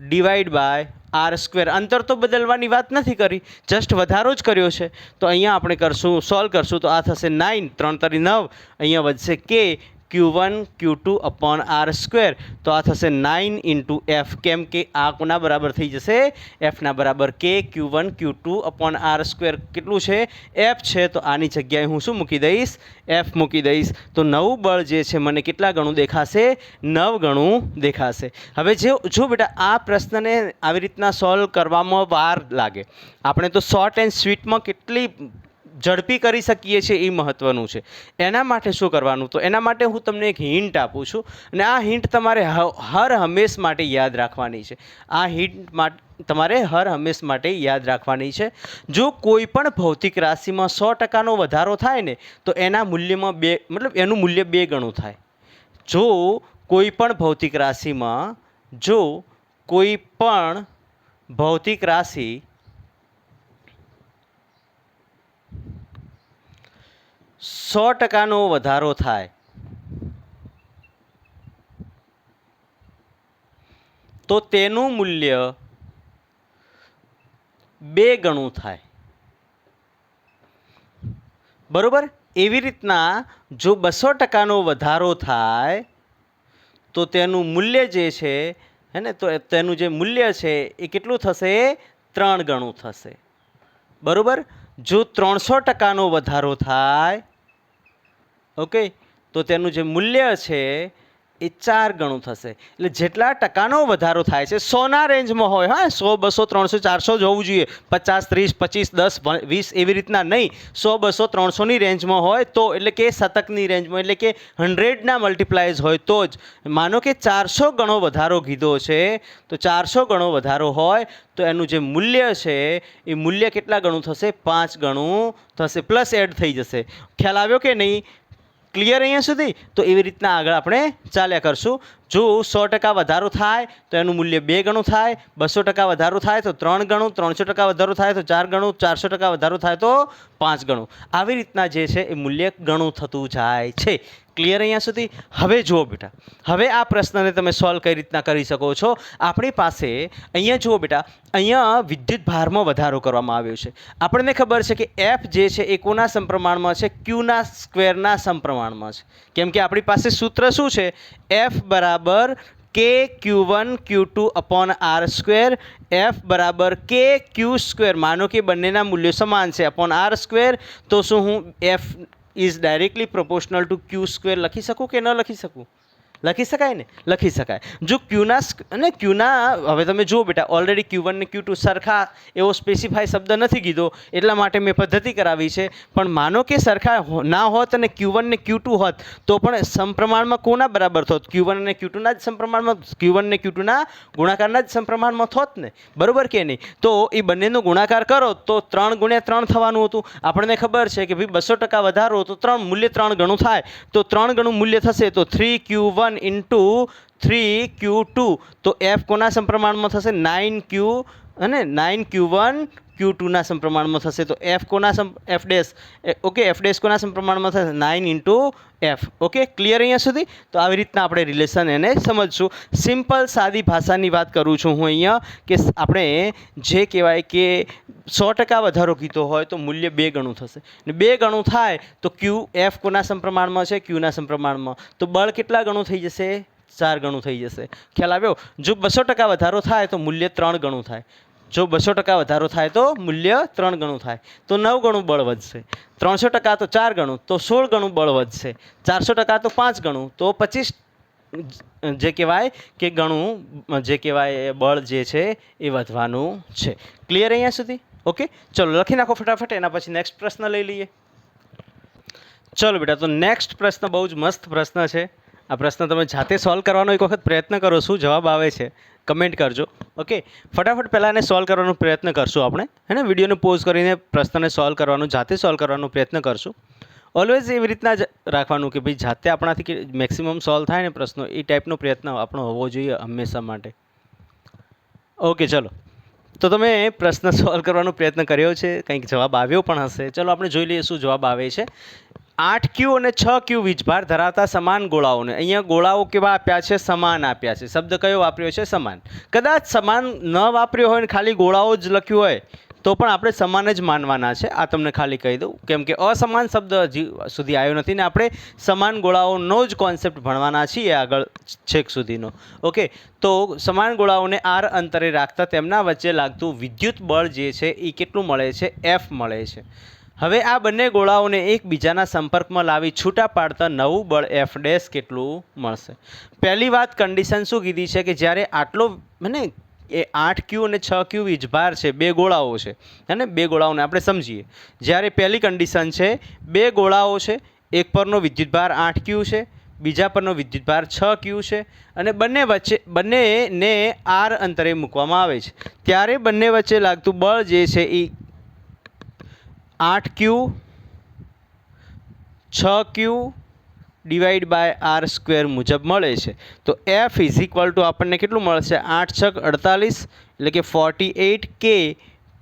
divide by R². અંતર તો બદલવાની વાત નથી કરી, જસ્ટ વધારો જ કર્યો છે. તો અહીંયા આપણે કરશું, સોલ્વ કરશું તો આ થશે 9, 3 × 9, અહીંયા વધશે K Q1 Q2 upon R². તો આ થશે 9 ઇન્ટુ F, કેમ કે આ કોના બરાબર થઈ જશે, Fના બરાબર K Q1 Q2 upon R². કેટલું છે, F છે, તો આની જગ્યાએ હું શું મૂકી દઈશ, F મૂકી દઈશ. તો નવું બળ જે છે મને કેટલા ગણું દેખાશે, 9 ગણું દેખાશે. હવે જો બેટા આ પ્રશ્નને આવી રીતના સોલ્વ કરવામાં વાર લાગે, આપણે તો શોર્ટ એન્ડ સ્વીટમાં કેટલી ઝડપી કરી શકીએ છીએ એ મહત્ત્વનું છે. એના માટે શું કરવાનું, તો એના માટે હું તમને એક હિન્ટ આપું છું અને આ હિન્ટ તમારે હર હંમેશ માટે યાદ રાખવાની છે. આ હિન્ટ તમારે હર હંમેશ માટે યાદ રાખવાની છે. જો કોઈ પણ ભૌતિક રાશિમાં 100%નો વધારો થાય ને તો એના મૂલ્યમાં એનું મૂલ્ય 2 ગણું થાય. જો કોઈ પણ ભૌતિક રાશિમાં 100%નો વધારો થાય તો તેનું મૂલ્ય 2 ગણું થાય. બરોબર. એવી રીતના જો 200% વધારો થાય તો તેનું મૂલ્ય જે છે હે ને, તો તેનું જે મૂલ્ય છે એ કેટલું થશે? 3 ગણું થશે. બરોબર. જો 300% વધારો થાય, ઓકે, તો તેનું જે મૂલ્ય છે એ 4 ગણું થશે. એટલે જેટલા ટકાનો વધારો થાય છે 100ના રેન્જમાં હોય, હા, 100, 200, 300, 400 જ હોવું જોઈએ. 50, 30, 25, 10, 20 એવી રીતના નહીં. 100, 200, 300ની રેન્જમાં હોય તો, એટલે કે શતકની રેન્જમાં, એટલે કે 100ના મલ્ટીપ્લાયઝ હોય તો જ. માનો કે 400 ગણો વધારો કીધો છે, તો 400 ગણો વધારો હોય તો એનું જે મૂલ્ય છે એ મૂલ્ય કેટલા ગણું થશે? 5 ગણું થશે. પ્લસ એડ થઈ જશે. ખ્યાલ આવ્યો કે નહીં? ક્લિયર અહીંયા સુધી? તો એવી રીતના આગળ આપણે ચાલ્યા કરશું. જો 100% વધારો થાય તો એનું મૂલ્ય 2 ગણું થાય, 200% વધારો થાય તો 3 ગણું, 300% વધારો થાય તો 4 ગણું, 400% વધારો થાય તો 5 ગણું. આવી રીતના જે છે એ મૂલ્ય ગણું થતું જાય છે. ક્લિયર અહીંયા સુધી? હવે જુઓ બેટા, હવે આ પ્રશ્નને તમે સોલ્વ કઈ રીતના કરી શકો છો. આપણી પાસે અહીંયા જુઓ બેટા, અહીંયા વિદ્યુત ભારમાં વધારો કરવામાં આવ્યો છે. આપણને ખબર છે કે એફ જે છે એ કોના સમપ્રમાણમાં છે? ક્યુના સ્ક્વેરના સમપ્રમાણમાં છે. કેમ કે આપણી પાસે સૂત્ર શું છે? એફ બરાબર કે Q1 Q2 upon R square. F બરાબર કે ક્યુ સ્ક્વેર, માનો કે બંનેના મૂલ્યો સમાન છે, અપોન આર સ્ક્વેર. તો શું હું F is directly proportional two Q square લખી શકું કે ન લખી શકું? લખી શકાય ને? લખી શકાય. જો ક્યુના હવે તમે જુઓ બેટા, ઓલરેડી Q1 ને Q2 સરખા એવો સ્પેસિફાઈ શબ્દ નથી કીધો, એટલા માટે મેં પદ્ધતિ કરાવી છે. પણ માનો કે સરખા ના હોત અને Q1 ને Q2 હોત તો પણ સમપ્રમાણમાં કોના બરાબર થોત? Q1 અને Q2ના જ સમપ્રમાણમાં, Q1 ને Q2ના ગુણાકારના જ સમપ્રમાણમાં થોત ને, બરોબર કે નહીં? તો એ બંનેનો ગુણાકાર કરો તો 3 ગુણ્યા 3 થવાનું હતું. આપણને ખબર છે કે ભાઈ 200% વધારો તો મૂલ્ય 3 ગણું થાય. તો 3 ગણું મૂલ્ય થશે તો 3Q1 ઇન્ટુ 3Q2. તો એફ કોના સમપ્રમાણમાં થશે? 9Q અને 9Q1 Q2ના સમપ્રમાણમાં થશે. તો એફ કોના F dash, okay, F dash કોના સમપ્રમાણમાં થશે? 9 ઇન્ટુ એફ. ઓકે, ક્લિયર અહીંયા સુધી? તો આવી રીતના આપણે રિલેશન એને સમજશું. સિમ્પલ સાદી ભાષાની વાત કરું છું હું અહીંયા, કે આપણે જે કહેવાય કે 100% વધારો કીધો હોય તો મૂલ્ય 2 ગણું થશે. ને 2 ગણું થાય તો ક્યુ એફ કોના સમપ્રમાણમાં છે? ક્યુના સમપ્રમાણમાં. તો બળ કેટલા ગણું થઈ જશે? 4 ગણું થઈ જશે. ખ્યાલ આવ્યો? જો 200% વધારો થાય તો મૂલ્ય 3 ગણું થાય. જો 200% વધારો થાય તો મૂલ્ય 3 ગણું થાય તો 9 ગણું બળ વધશે. 300% તો 4 ગણું તો 16 ગણું બળ વધશે. 400% તો 5 ગણું તો 25 જે કહેવાય કે ગણું જે કહેવાય બળ જે છે એ વધવાનું છે. ક્લિયર અહીંયા સુધી? ઓકે, ચલો લખી નાખો ફટાફટ. એના પછી નેક્સ્ટ પ્રશ્ન લઈ લઈએ. ચલો બેટા, તો નેક્સ્ટ પ્રશ્ન બહુ જ મસ્ત પ્રશ્ન છે. આ પ્રશ્ન તમે જાતે સોલ્વ કરવાનો એક વખત પ્રયત્ન કરો. શું જવાબ આવે છે કમેન્ટ કરજો. ઓકે, ફટાફટ પહેલાં એને સોલ્વ કરવાનો પ્રયત્ન કરશું આપણે, હે ને? વિડીયોને પોઝ કરીને પ્રશ્નને સોલ્વ કરવાનો, જાતે સોલ્વ કરવાનો પ્રયત્ન કરશું. ઓલવેઝ એવી રીતના જ રાખવાનું કે ભાઈ જાતે આપણાથી મેક્સિમમ સોલ્વ થાય ને પ્રશ્નો, એ ટાઈપનો પ્રયત્ન આપણો હોવો જોઈએ હંમેશા માટે. ઓકે, ચલો. તો તમે પ્રશ્ન સોલ્વ કરવાનો પ્રયત્ન કર્યો છે, કંઈક જવાબ આવ્યો પણ હશે. ચલો આપણે જોઈ લઈએ શું જવાબ આવે છે. 8Q અને 6Q વીજભાર ધરાવતા સમાન ગોળાઓને, અહીંયા ગોળાઓ કેવા આપ્યા છે? સમાન આપ્યા છે. શબ્દ કયો વાપર્યો છે? સમાન. કદાચ સમાન ન વાપર્યો હોય ને ખાલી ગોળાઓ જ લખ્યું હોય તો પણ આપણે સમાન જ માનવાના છે. આ તમને ખાલી કહી દઉં, કેમ કે અસમાન શબ્દ હજી સુધી આવ્યો નથી ને આપણે સમાન ગોળાઓનો જ કોન્સેપ્ટ ભણવાના છીએ આગળ છેક સુધીનો. ઓકે, તો સમાન ગોળાઓને આર અંતરે રાખતા તેમના વચ્ચે લાગતું વિદ્યુત બળ જે છે એ કેટલું મળે છે? F મળે છે. હવે આ બંને ગોળાઓને એકબીજાના સંપર્કમાં લાવી છૂટા પાડતા નવું બળ F ડેશ કેટલું મળશે? પહેલી વાત કન્ડિશન શું કીધી છે? કે જ્યારે આટલો ને એ 8Q અને 6Q વીજભાર છે, 2 ગોળાઓ છે, હે ને? 2 ગોળાઓને આપણે સમજીએ. જ્યારે પહેલી કન્ડિશન છે 2 ગોળાઓ છે, એક પરનો વિદ્યુતભાર 8Q છે, બીજા પરનો વિદ્યુતભાર 6Q છે, અને બંનેને R અંતરે મૂકવામાં આવે છે. ત્યારે બંને વચ્ચે લાગતું બળ જે છે એ 8Q 6Q divide by R square મુજબ મળે છે. તો F ઇઝ ઇક્વલ ટુ આપણને કેટલું મળશે? 8 6 48, એટલે કે 48K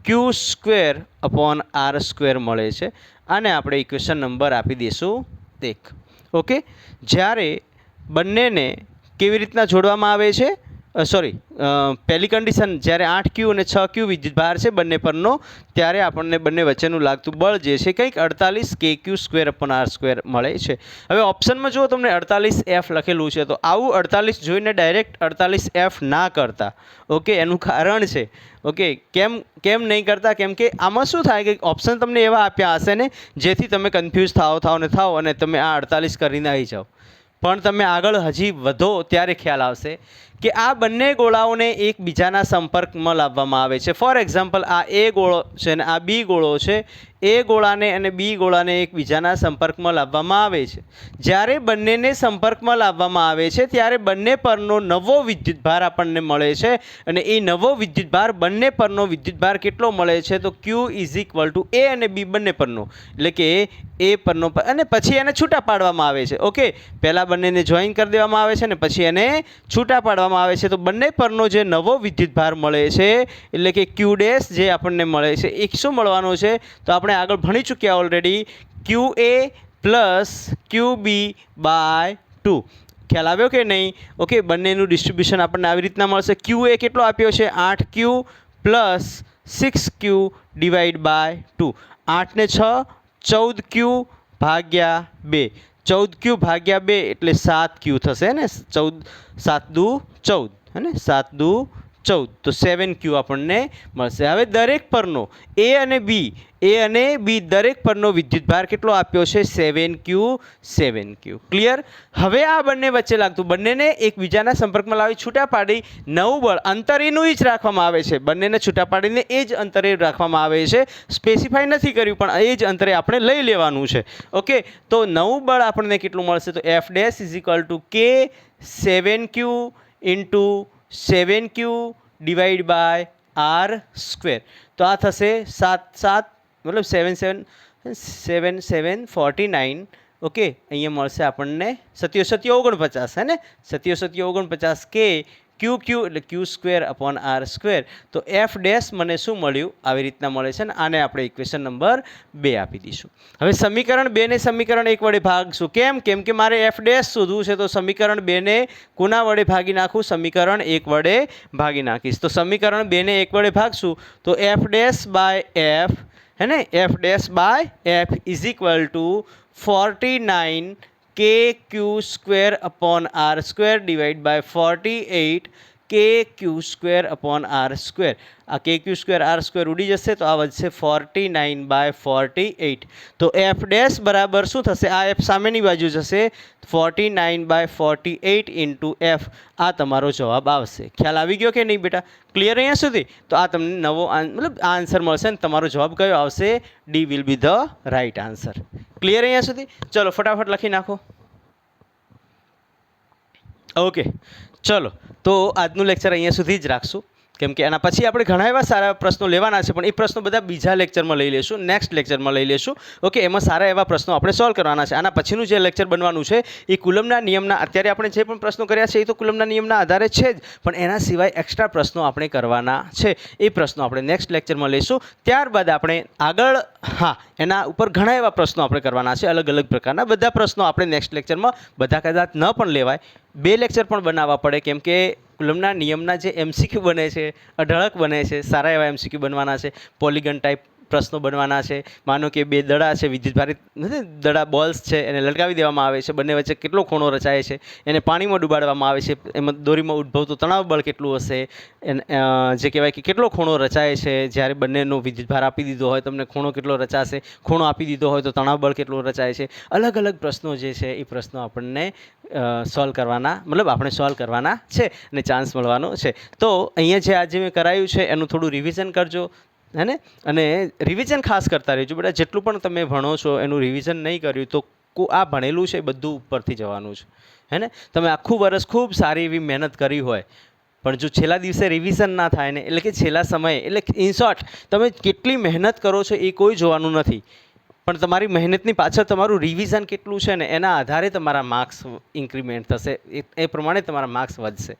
Q square upon R square મળે છે. આને આપણે ઇક્વેશન નંબર આપી દઈશું 1. ઓકે, જ્યારે બંનેને કેવી રીતના જોડવામાં આવે છે? સોરી પહેલી કન્ડિશન જ્યારે 8Q અને 6Q વિદ્યુતભાર છે બંને પરનો, ત્યારે આપણને બંને વચ્ચેનું લાગતું બળ જે છે કંઈક 48kq²/r² મળે છે. હવે ઓપ્શનમાં જો તમને 48F લખેલું છે તો આવું 48 જોઈને ડાયરેક્ટ 48F ના કરતા. ઓકે, એનું કારણ છે. ઓકે, કેમ નહીં કરતા? કેમ કે આમાં શું થાય કે ઓપ્શન તમને એવા આપ્યા હશે ને જેથી તમે કન્ફ્યુઝ થાઓ અને તમે આ 48 કરીને આવી જાઓ. પણ તમે આગળ હજી વધો ત્યારે ખ્યાલ આવશે કે આ બંને ગોળાઓને એકબીજાના સંપર્કમાં લાવવામાં આવે છે. ફોર એક્ઝામ્પલ, આ એ ગોળો છે અને આ બી ગોળો છે. એ ગોળાને અને બી ગોળાને એકબીજાના સંપર્કમાં લાવવામાં આવે છે. જ્યારે બંનેને સંપર્કમાં લાવવામાં આવે છે ત્યારે બંને પરનો નવો વિદ્યુતભાર આપણને મળે છે અને એ નવો વિદ્યુતભાર બંને પરનો વિદ્યુતભાર કેટલો મળે છે? તો Q = A અને B બંને પરનો, એટલે કે એ પરનો, અને પછી એને છૂટા પાડવામાં આવે છે. ઓકે, પહેલાં બંનેને જોઈન કરી દેવામાં આવે છે અને પછી એને છૂટા પાડવામાં આવે છે. તો બંને પરનો જે નવો વિદ્યુતભાર મળે છે એટલે કે Q' જે આપણને મળે છે એ શું મળવાનો છે? તો આપણે આગળ ભણી ચૂક્યા ઓલરેડી, QA + QB/2. ખ્યાલ આવ્યો કે નહીં? ઓકે, બંનેનું ડિસ્ટ્રીબ્યુશન આપણને આવી રીતના મળશે. QA કેટલો આપ્યો છે? 8Q + 6Q/2. 8 ને 6 14Q/2. 14Q/2 એટલે 7Q થશે ને. 7 દુ 14, હે ને, 7 દુ 14, તો 7Q આપણને મળશે. હવે દરેક પરનો એ અને બી દરેક પરનો વિદ્યુતભાર કેટલો આપ્યો છે? 7Q. ક્લિયર? હવે આ બંને વચ્ચે લાગતું, બંનેને એકબીજાના સંપર્કમાં લાવી છૂટા પાડી નવું બળ અંતરેનું જ રાખવામાં આવે છે. બંનેને છૂટા પાડીને એ જ અંતરે રાખવામાં આવે છે. સ્પેસિફાઈ નથી કર્યું પણ એ જ અંતરે આપણે લઈ લેવાનું છે. ઓકે, તો નવું બળ આપણને કેટલું મળશે? તો F' = K 7Q × 7Q/r². તો આ થશે 7 મતલબ 7 49. ઓકે, અહીંયા મળશે આપણને 47 હે ને, 47 K QQ એટલે Q²/r². તો F' મને શું મળ્યું? આવી રીતના મળે છે ને આને આપણે ઇક્વેશન નંબર 2 આપી દઈશું. હવે સમીકરણ 2 ને સમીકરણ 1 વડે ભાગશું. કેમ કે મારે F' શોધવું છે. તો સમીકરણ 2 ને કોના વડે ભાગી નાખું? સમીકરણ 1 વડે ભાગી નાખીશ. તો સમીકરણ 2 ને 1 વડે ભાગશું તો F'/F, હે ને, F'/F = 49kq²/r²/48 kq²/r². આ kq²/r² ઉડી જશે તો આ વધશે 49/48. તો F' બરાબર શું થશે? આ F સામેની બાજુ જશે, 49/48 × F. આ તમારો જવાબ આવશે. ખ્યાલ આવી ગયો કે નહીં બેટા? ક્લિયર અહીંયા સુધી? તો આ તમને નવો મતલબ આ આન્સર મળશે ને તમારો જવાબ કયો આવશે? D will be the right answer. Clear અહીંયા સુધી? ચલો ફટાફટ લખી નાખો. ઓકે, ચલો તો આજનું લેક્ચર અહીંયા સુધી જ રાખશું. કેમ કે એના પછી આપણે ઘણા એવા સારા પ્રશ્નો લેવાના છે પણ એ પ્રશ્નો બધા બીજા લેક્ચરમાં લઈ લેશું, નેક્સ્ટ લેક્ચરમાં લઈ લેશું. ઓકે, એમાં સારા એવા પ્રશ્નો આપણે સોલ્વ કરવાના છે. આના પછીનું જે લેક્ચર બનવાનું છે એ કુલમના નિયમના, અત્યારે આપણે જે પણ પ્રશ્નો કર્યા છે એ તો કુલમના નિયમના આધારે છે જ, પણ એના સિવાય એક્સ્ટ્રા પ્રશ્નો આપણે કરવાના છે. એ પ્રશ્નો આપણે નેક્સ્ટ લેક્ચરમાં લઈશું. ત્યારબાદ આપણે આગળ એના ઉપર ઘણા એવા પ્રશ્નો આપણે કરવાના છે, અલગ અલગ પ્રકારના. બધા પ્રશ્નો આપણે નેક્સ્ટ લેક્ચરમાં, બધા કદાચ ન પણ લેવાય, 2 લેક્ચર પણ બનાવવા પડે. કેમ કે કુલમના નિયમના જે MCQ બને છે, અઢળક બને છે, સારા એવા MCQ બનવાના છે. પોલિગન ટાઈપ પ્રશ્નો બનવાના છે. માનો કે 2 દડા છે, વિદ્યુતભારિત દડા બોલ્સ છે, એને લટકાવી દેવામાં આવે છે, બંને વચ્ચે કેટલો ખૂણો રચાય છે, એને પાણીમાં ડૂબાડવામાં આવે છે, એમાં દોરીમાં ઉદ્ભવતું તણાવ બળ કેટલું હશે, જે કહેવાય કે કેટલો ખૂણો રચાય છે, જ્યારે બંનેનો વિદ્યુતભાર આપી દીધો હોય તમને ખૂણો કેટલો રચાશે, ખૂણો આપી દીધો હોય તો તણાવ બળ કેટલું રચાય છે. અલગ અલગ પ્રશ્નો જે છે એ પ્રશ્નો આપણને સોલ્વ કરવાના, મતલબ આપણે સોલ્વ કરવાના છે અને ચાન્સ મળવાનો છે. તો અહીંયા જે આજે મેં કરાયું છે એનું થોડું રિવિઝન કરજો, હે ને, અને રિવિઝન ખાસ કરતા રહેજો બેટા. જેટલું પણ તમે ભણો છો એનું રિવિઝન નહીં કર્યું તો આ ભણેલું છે એ બધું ઉપરથી જવાનું છે, હે ને. તમે આખું વર્ષ ખૂબ સારી એવી મહેનત કરી હોય પણ જો છેલ્લા દિવસે રિવિઝન ના થાય ને, એટલે કે છેલ્લા સમયે, એટલે ઇન શોર્ટ તમે કેટલી મહેનત કરો છો એ કોઈ જોવાનું નથી, પણ તમારી મહેનતની પાછળ તમારું રિવિઝન કેટલું છે ને એના આધારે તમારા માર્ક્સ ઇન્ક્રીમેન્ટ થશે, એ પ્રમાણે તમારા માર્ક્સ વધશે.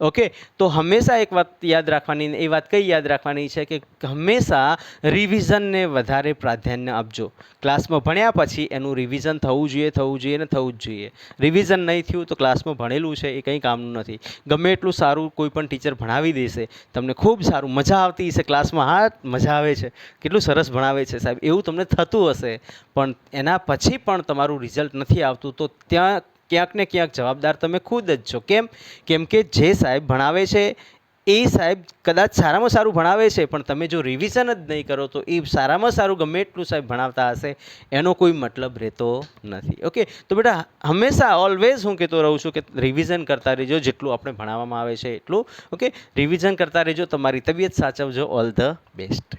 ઓકે, તો હંમેશા એક વાત યાદ રાખવાની, એ વાત કઈ યાદ રાખવાની છે કે હંમેશા રિવિઝનને વધારે પ્રાધાન્ય આપજો. ક્લાસમાં ભણ્યા પછી એનું રિવિઝન થવું જોઈએ ને થવું જ જોઈએ. રિવિઝન નહીં થયું તો ક્લાસમાં ભણેલું છે એ કંઈ કામનું નથી. ગમે એટલું સારું કોઈ પણ ટીચર ભણાવી દેશે, તમને ખૂબ સારું મજા આવતી હશે ક્લાસમાં, હા મજા આવે છે, કેટલું સરસ ભણાવે છે સાહેબ, એવું તમને થતું હશે, પણ એના પછી પણ તમારું રિઝલ્ટ નથી આવતું, તો ત્યાં ક્યાંક ને ક્યાંક જવાબદાર તમે ખુદ જ છો. કેમ કે જે સાહેબ ભણાવે છે એ સાહેબ કદાચ સારામાં સારું ભણાવે છે, પણ તમે જો રિવિઝન જ નહીં કરો તો એ સારામાં સારું ગમે એટલું સાહેબ ભણાવતા હશે એનો કોઈ મતલબ રહેતો નથી. ઓકે, તો બેટા હંમેશા ઓલવેઝ હું કહેતો રહું છું કે રિવિઝન કરતા રહેજો, જેટલું આપણે ભણાવવામાં આવે છે એટલું. ઓકે, રિવિઝન કરતા રહેજો, તમારી તબિયત સાચવજો. All the best.